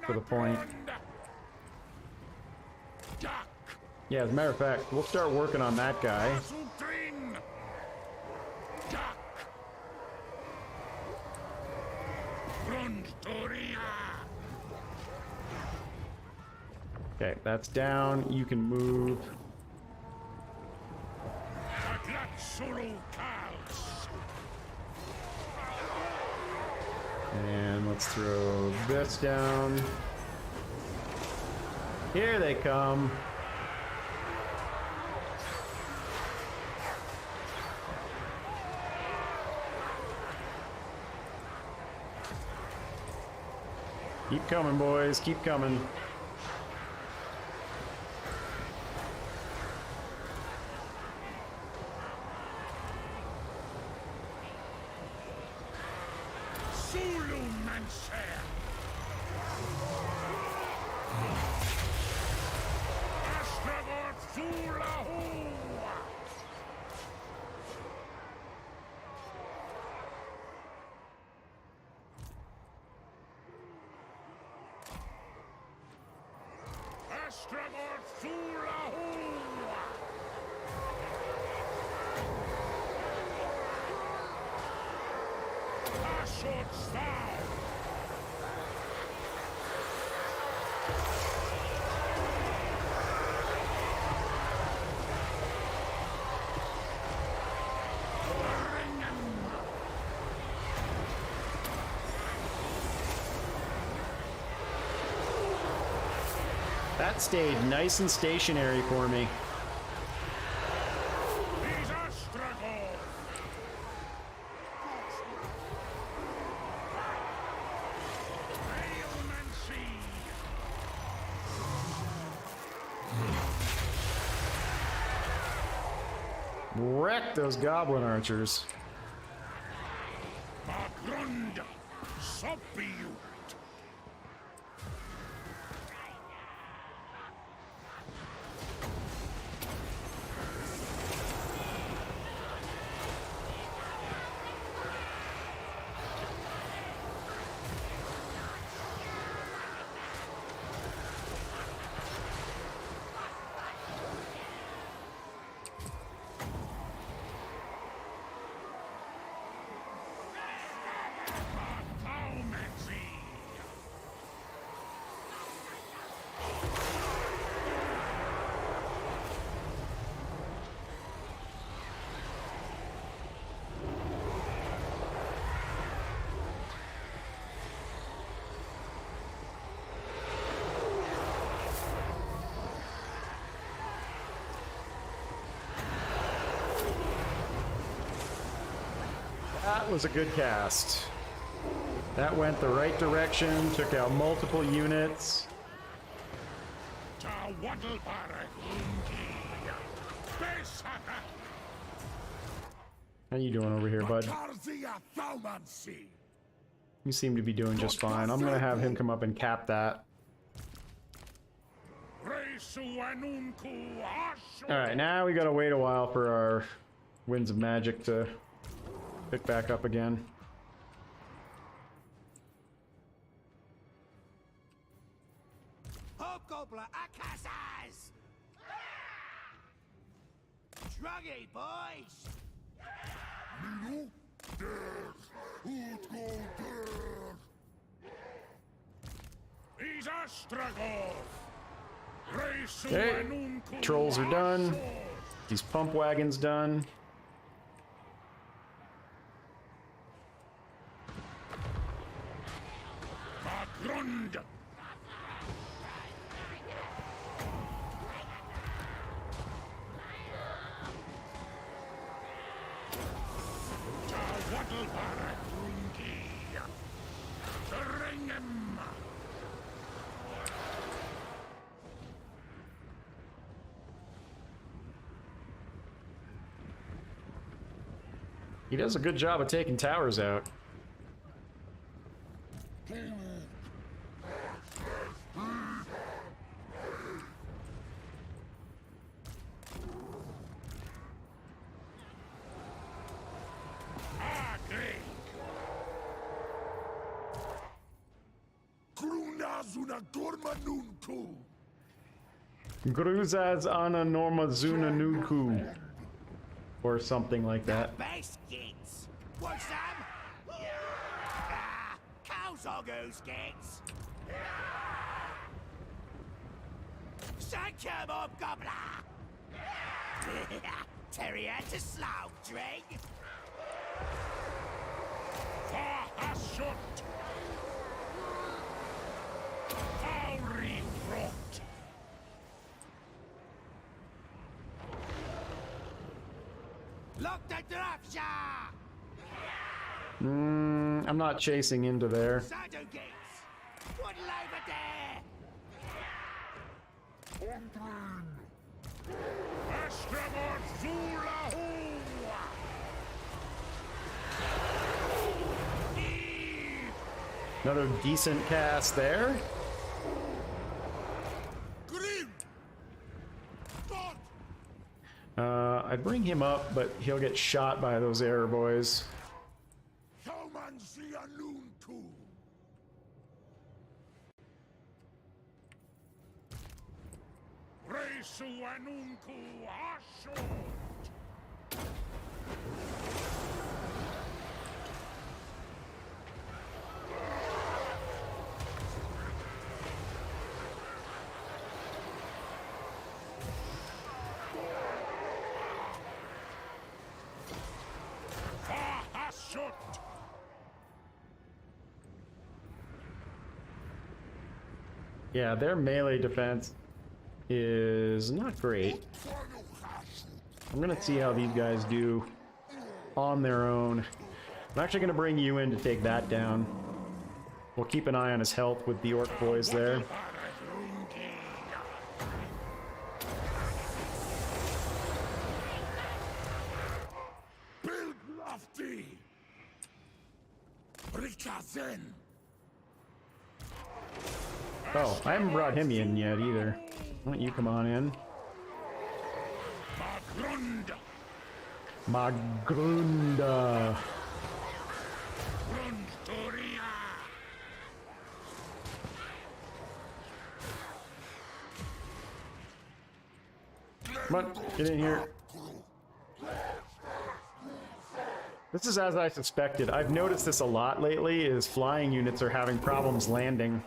to the point. Yeah, as a matter of fact, we'll start working on that guy. Okay, that's down. You can move. And let's throw this down. Here they come. Keep coming, boys. Keep coming. That stayed nice and stationary for me. Wreck those goblin archers. That was a good cast. That went the right direction, took out multiple units. How you doing over here, bud? You seem to be doing just fine. I'm gonna have him come up and cap that. Alright, now we gotta wait a while for our Winds of Magic to pick back up again. Hobgoblin Akasas! Druggy, boys! He's Astragoth! Okay, trolls are done. These pump wagons done. He does a good job of taking towers out. Durmanunku. Gruzaz ana norma zuna nuku. Or something like that. Base skits. What's that? Cows are goose skits. Thank you, Mob Gobbler. Terrier to slough drink. Fahashut. Fauri front. Look the Dwarfs! I'm not chasing into there. Shadow gates. What over there? Astragoth Ironhand. Another decent cast there. Grim. Dot. I'd bring him up, but he'll get shot by those error boys. Haumansi Anunku. Reisu Anunku Hashut. Fahashut. Yeah, their melee defense is not great. I'm gonna see how these guys do on their own. I'm actually gonna bring you in to take that down. We'll keep an eye on his health with the orc boys there. Build lofty. Rikazen. Oh, I haven't brought him in yet either. Why don't you come on in? Magrunda. Magrunda. Grundtoria. Come on, get in here. This is as I suspected. I've noticed this a lot lately, is flying units are having problems landing.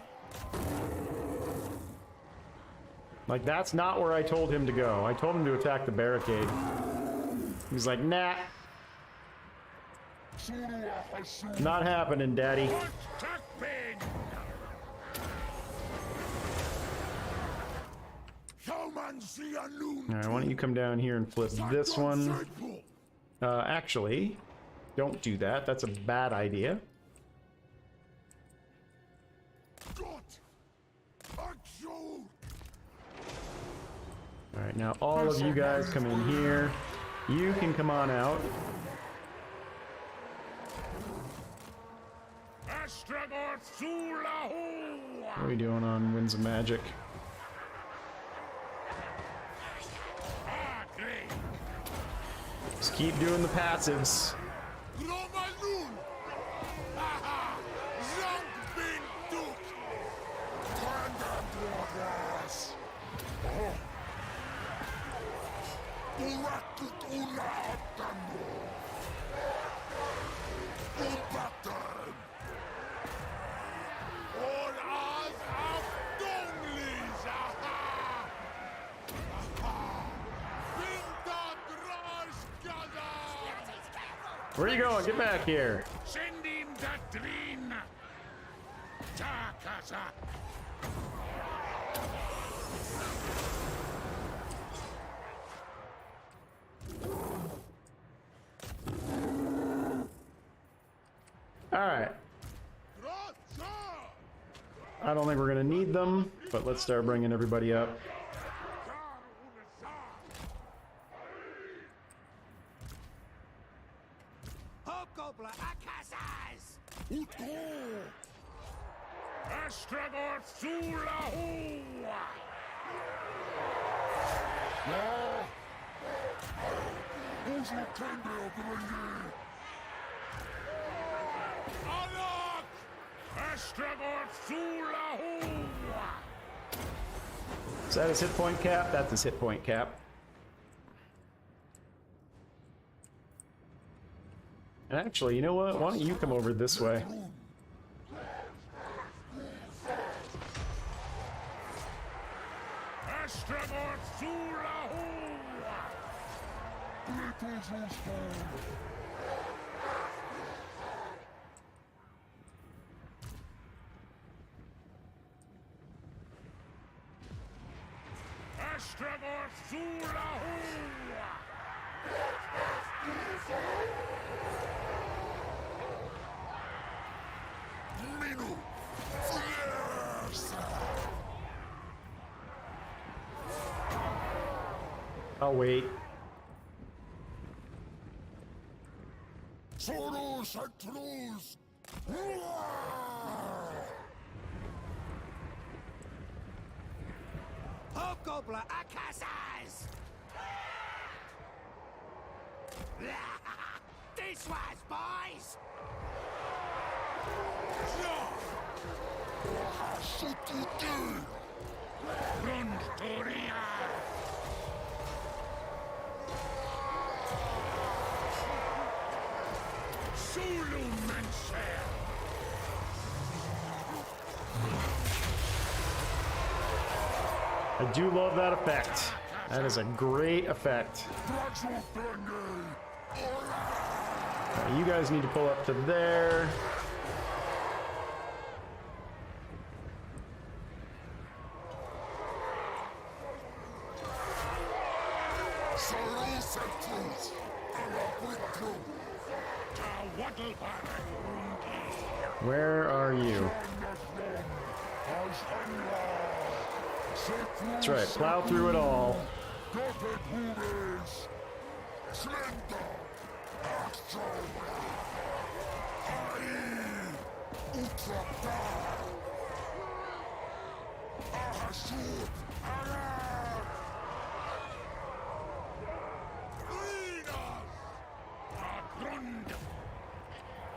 Like, that's not where I told him to go. I told him to attack the barricade. He's like, nah. Not happening, daddy. Alright, why don't you come down here and flip this one? Actually, don't do that. That's a bad idea. Alright, now all of you guys come in here. You can come on out. What are we doing on Winds of Magic? Just keep doing the passives. Where are you going? Get back here. Send him that dream. Takasa. Alright. I don't think we're gonna need them, but let's start bringing everybody up. Astragoth Ironhand. Astragoth Ironhand. Is that his hit point cap? That's his hit point cap. And actually, you know what? Why don't you come over this way? Astragoth Ironhand. Astragoth Ironhand. I'll wait. Soros and trolls. Hobgoblin Akasas! This was, boys! Run, Toria. Zulu Mancer. I do love that effect. That is a great effect. You guys need to pull up to there. Where are you? That's right, plow through it all.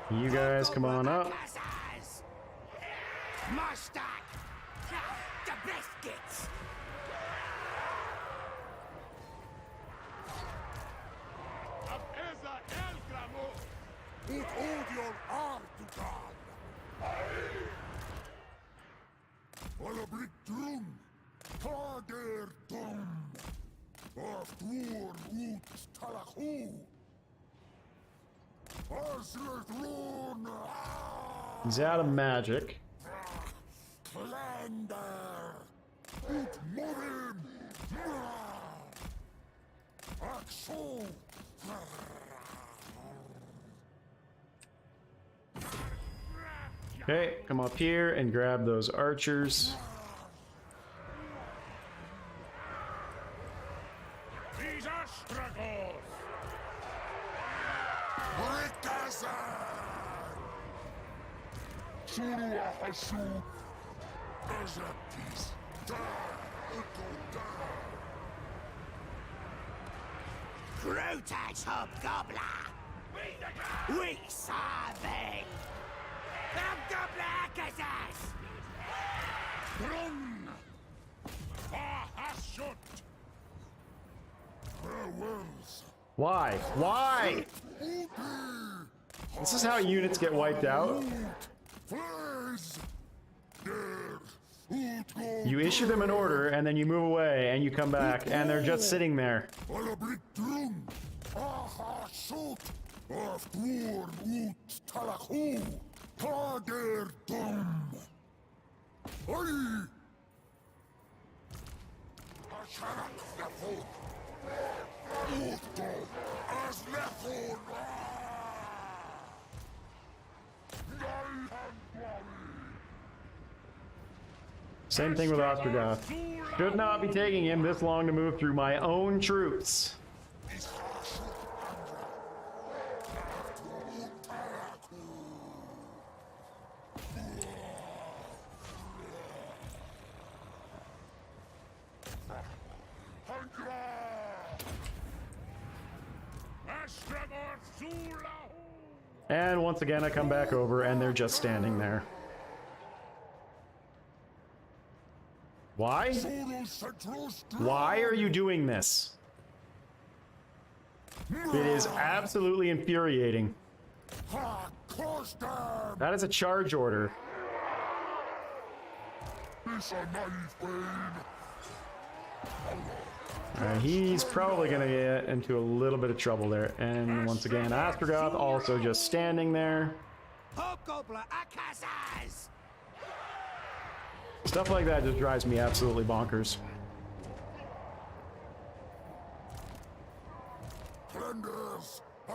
You guys come on up. Mustache! The biscuits! Ut odion Artugan! Alabritrum! Tager dum! Aftur ut talachu! Asletrun! He's out of magic. Klander! Ut morim! Axo! Okay, come up here and grab those archers. These Astragoth! Suru Ahasu! Azaptis! Grutax Hobgoblin! We serving! Hobgoblin Akasas! Brun! Ahashut! Farewells! Why? Why? This is how units get wiped out. You issue them an order, and then you move away, and you come back, and they're just sitting there. Same thing with Astragoth. Should not be taking him this long to move through my own troops. And once again I come back over and they're just standing there. Why? Why are you doing this? It is absolutely infuriating. That is a charge order. He's probably going to get into a little bit of trouble there. And once again, Astragoth also just standing there. Stuff like that just drives me absolutely bonkers.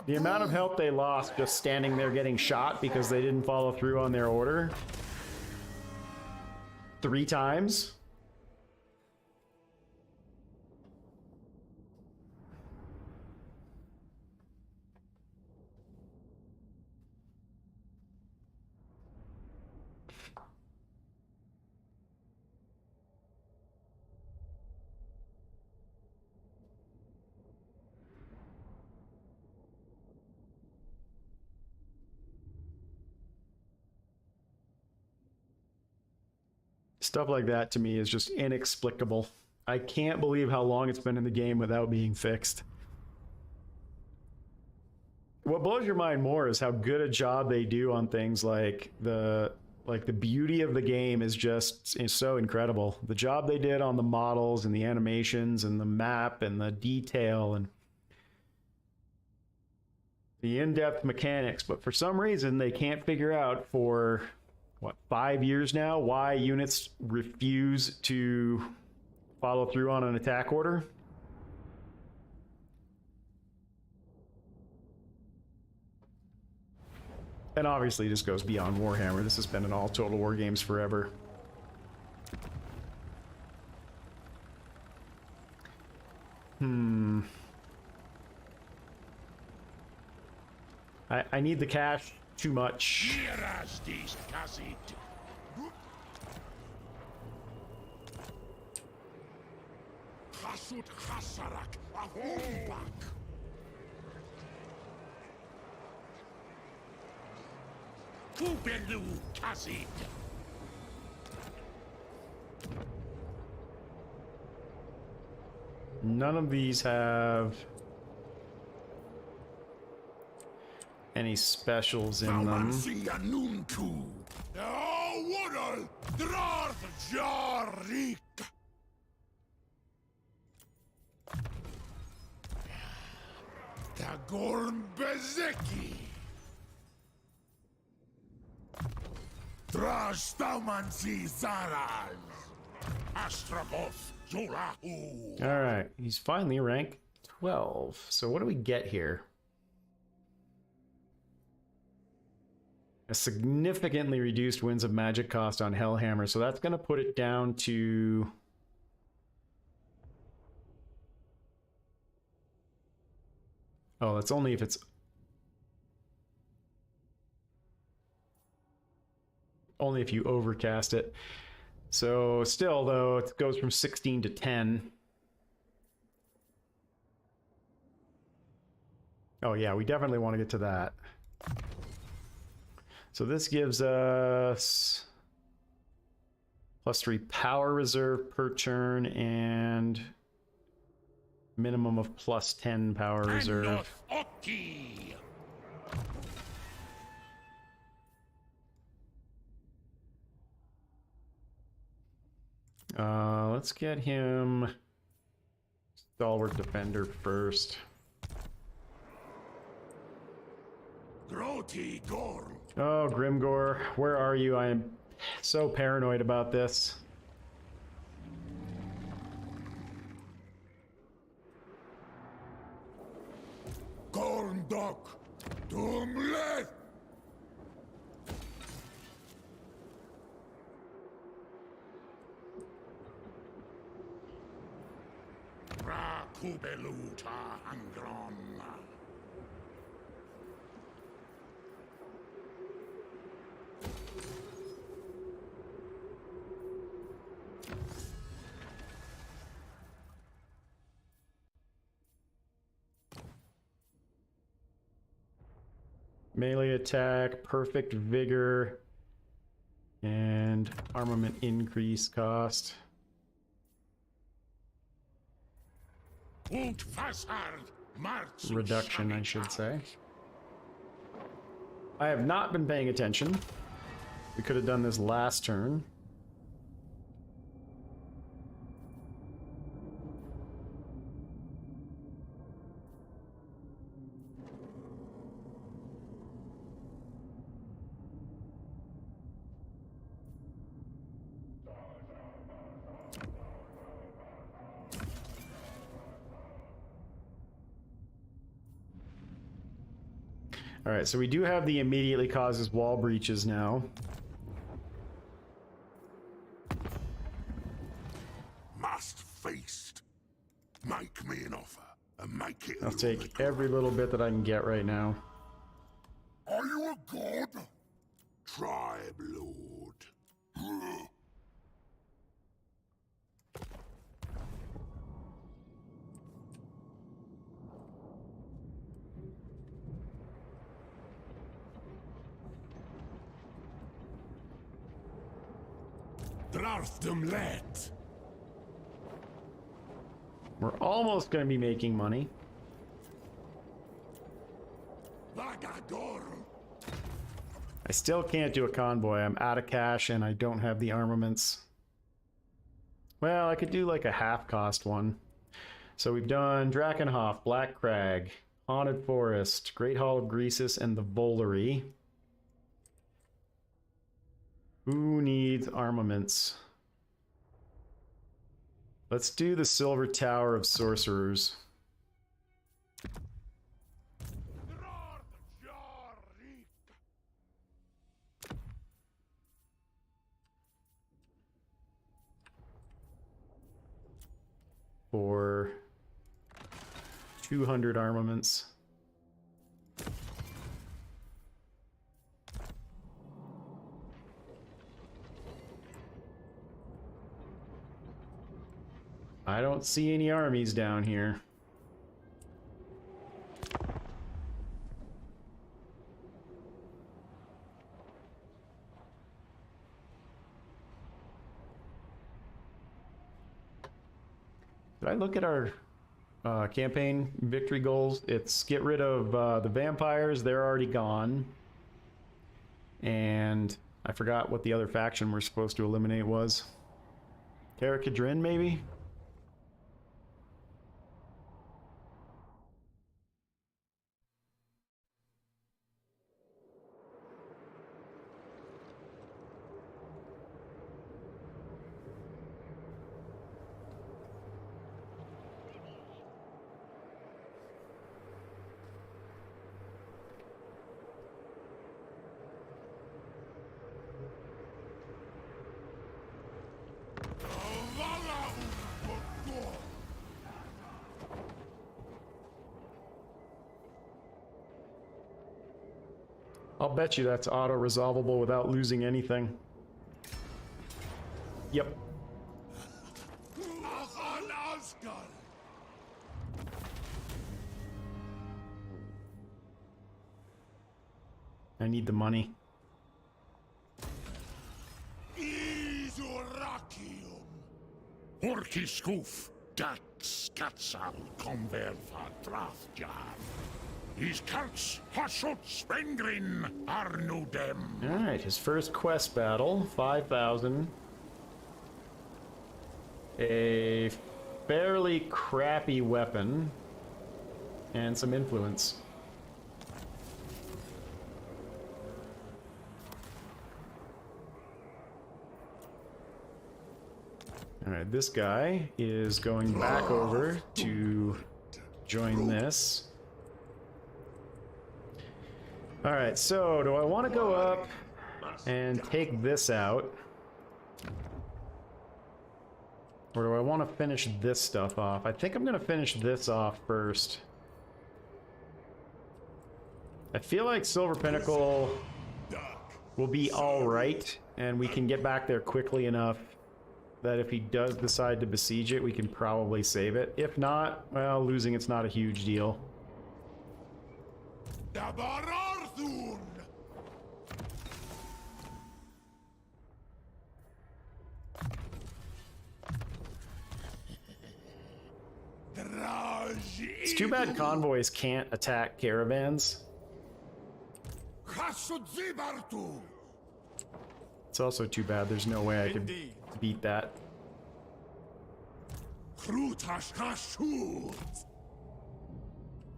The amount of help they lost just standing there getting shot because they didn't follow through on their order 3 times. Stuff like that to me is just inexplicable. I can't believe how long it's been in the game without being fixed. What blows your mind more is how good a job they do on things like the beauty of the game is so incredible. The job they did on the models and the animations and the map and the detail and the in-depth mechanics, but for some reason they can't figure out for what, 5 years now, why units refuse to follow through on an attack order. And obviously this goes beyond Warhammer. This has been in all Total War games forever. I need the cash too much. None of these have any specials in them. Dwarfs. Dagorn Bezeki. Dawi-Zharr. Astragoth Ironhand. All right, he's finally rank 12. So what do we get here? A significantly reduced Winds of Magic cost on Hellhammer, so that's going to put it down to... Oh, that's only if it's... Only if you overcast it. So still, though, it goes from 16 to 10. Oh yeah, we definitely want to get to that. So this gives us +3 power reserve per turn and minimum of +10 power reserve. Let's get him Stalwart Defender first. Oh, Grimgor, where are you? I am so paranoid about this. Gorndok, Dumlet. Rakubeluta Angron. Melee attack, perfect vigor, and armament increase cost. Und Fassard, Marz. Reduction, I should say. I have not been paying attention. We could have done this last turn. Alright, so we do have the immediately causes wall breaches now. Must feast. Make me an offer, and make it. I'll take every little bit that I can get right now. Are you a god? Tribe lord. Draft them let. We're almost going to be making money. Vagador. I still can't do a convoy. I'm out of cash and I don't have the armaments. Well, I could do like a half-cost one. So we've done Drakenhof, Black Crag, Haunted Forest, Great Hall of Greasus, and the Volary. Who needs armaments? Let's do the Silver Tower of Sorcerers. For 200 armaments. I don't see any armies down here. Did I look at our campaign victory goals? It's get rid of the vampires. They're already gone. And I forgot what the other faction we're supposed to eliminate was. Karakadrin, maybe? I'll bet you that's auto-resolvable without losing anything. Yep. I need the money. Orkiskoof, dat skatsal kommer fra Dwarfs. His carts hasot Spengrin are no dem. Alright, his first quest battle, 5,000. A fairly crappy weapon. And some influence. Alright, this guy is going back over to join this. Alright, so do I want to go up and take this out? Or do I want to finish this stuff off? I think I'm going to finish this off first. I feel like Silver Pinnacle will be alright, and we can get back there quickly enough that if he does decide to besiege it, we can probably save it. If not, well, losing it's not a huge deal. It's too bad convoys can't attack caravans. It's also too bad there's no way I could beat that.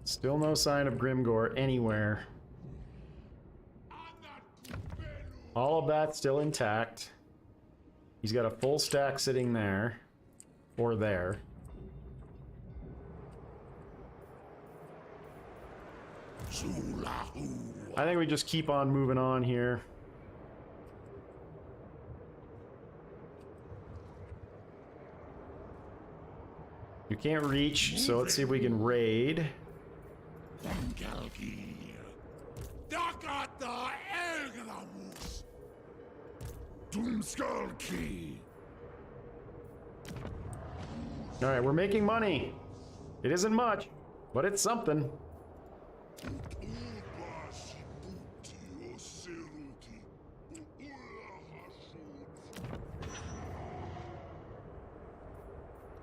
Still no sign of Grimgor anywhere. All of that's still intact. He's got a full stack sitting there. Or there. I think we just keep on moving on here. You can't reach, so let's see if we can raid. Alright, we're making money. It isn't much, but it's something.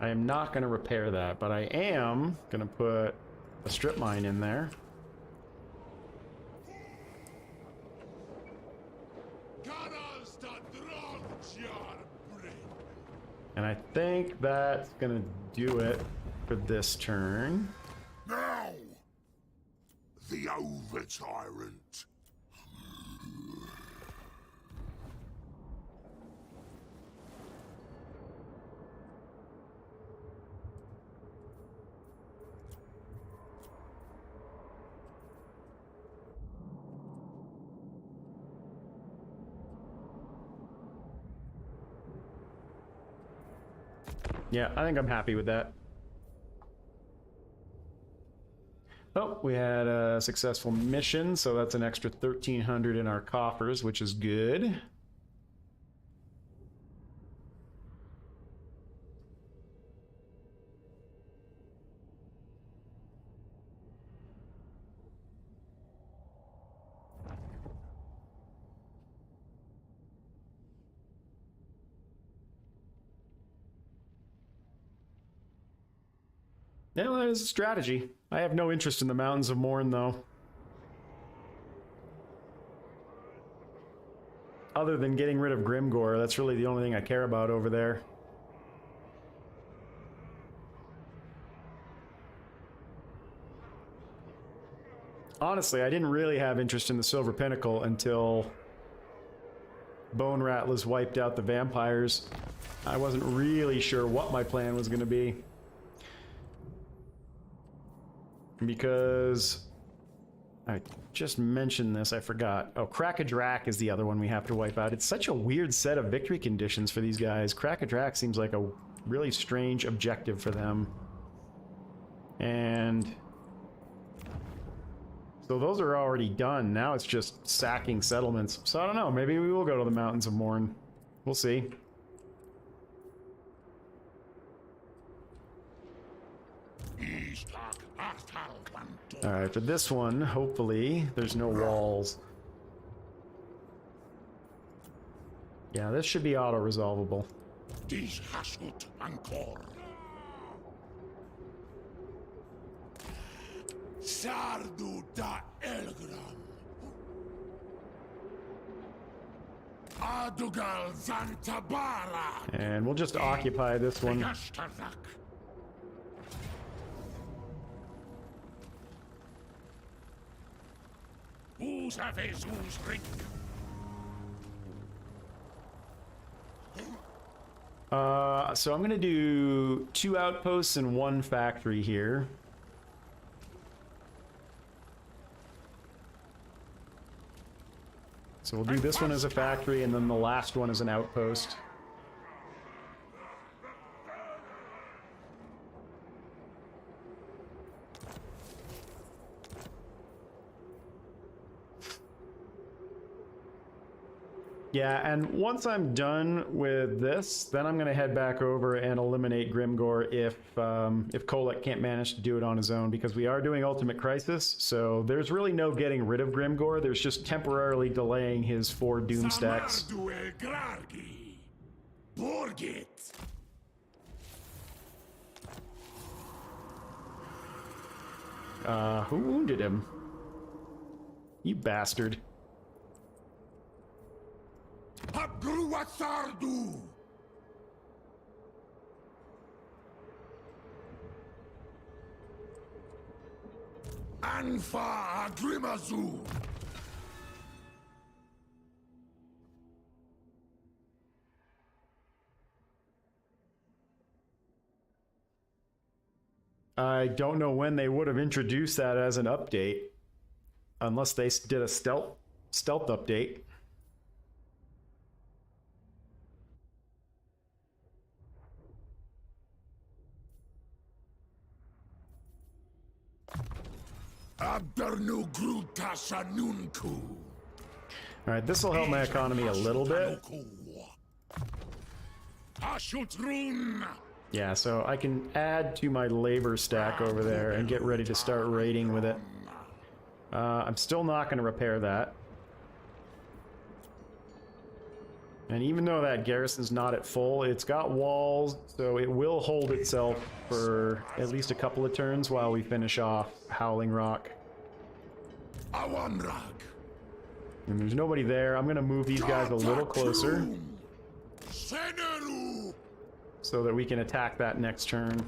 I am not going to repair that, but I am going to put a strip mine in there. And I think that's going to do it for this turn. Now, the over-tyrant. Yeah, I think I'm happy with that. Oh, we had a successful mission, so that's an extra 1,300 in our coffers, which is good. Yeah, well, that is a strategy. I have no interest in the Mountains of Morn, though. Other than getting rid of Grimgor, that's really the only thing I care about over there. Honestly, I didn't really have interest in the Silver Pinnacle until Bone Rattlers wiped out the vampires. I wasn't really sure what my plan was going to be. Because I just mentioned this, I forgot. Oh, Crack-a-Drac is the other one we have to wipe out. It's such a weird set of victory conditions for these guys. Crack-a-Drac seems like a really strange objective for them. And so those are already done. Now it's just sacking settlements. So I don't know, maybe we will go to the Mountains of Morn. We'll see. Alright, for this one, hopefully, there's no walls. Yeah, this should be auto-resolvable. And we'll just occupy this one. So I'm gonna do 2 outposts and 1 factory here. So we'll do this one as a factory and then the last one as an outpost. Yeah, and once I'm done with this, then I'm going to head back over and eliminate Grimgor if Kolek can't manage to do it on his own, because we are doing Ultimate Crisis, so there's really no getting rid of Grimgor. There's just temporarily delaying his 4 Doom stacks. Who wounded him? You bastard. Agruasardu! Anfa Agrimazu! I don't know when they would have introduced that as an update. Unless they did a stealth update. Alright, this will help my economy a little bit. Yeah, so I can add to my labor stack over there and get ready to start raiding with it. I'm still not going to repair that. And even though that garrison's not at full, it's got walls, so it will hold itself for at least a couple of turns while we finish off Howling Rock. And there's nobody there. I'm going to move these guys a little closer so that we can attack that next turn.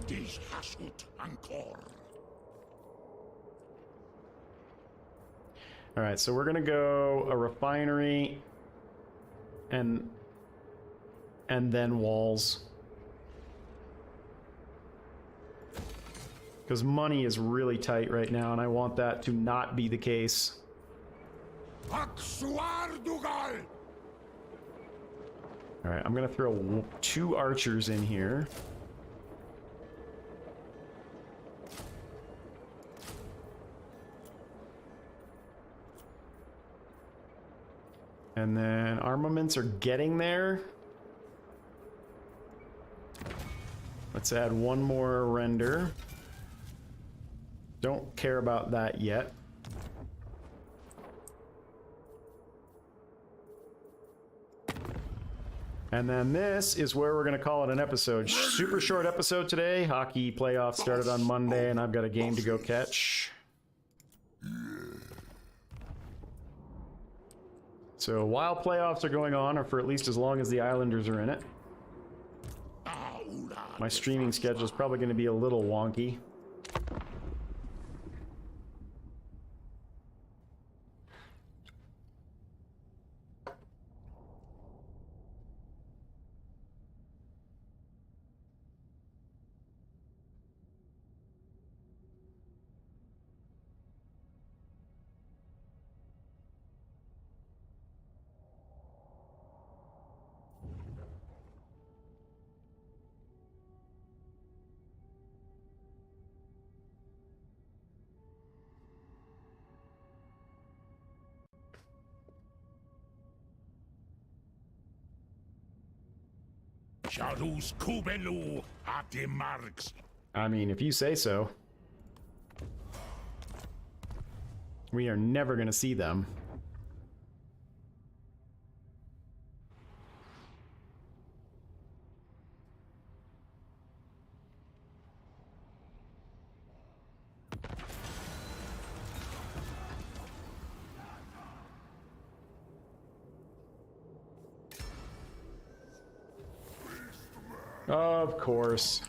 Alright, so we're going to go a refinery and then walls. Because money is really tight right now, and I want that to not be the case. Alright, I'm going to throw 2 archers in here. And then armaments are getting there. Let's add 1 more render. Don't care about that yet. And then this is where we're going to call it an episode. Super short episode today. Hockey playoffs started on Monday, and I've got a game to go catch. So while playoffs are going on, or for at least as long as the Islanders are in it, my streaming schedule is probably going to be a little wonky. I mean, if you say so. We are never going to see them. Of course.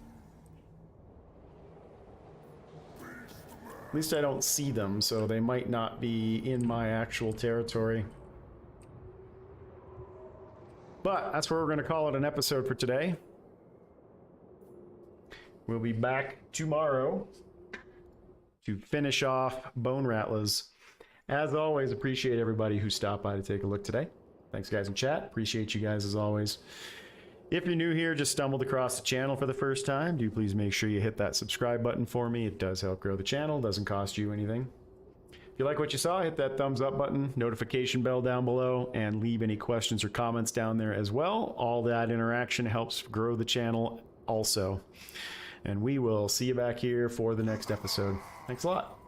At least I don't see them, so they might not be in my actual territory. But that's where we're going to call it an episode for today. We'll be back tomorrow to finish off Bone Rattlers. As always, appreciate everybody who stopped by to take a look today. Thanks, guys in chat. Appreciate you guys as always. If you're new here, just stumbled across the channel for the first time, do please make sure you hit that subscribe button for me. It does help grow the channel, doesn't cost you anything. If you like what you saw, hit that thumbs up button, notification bell down below, and leave any questions or comments down there as well. All that interaction helps grow the channel also. And we will see you back here for the next episode. Thanks a lot.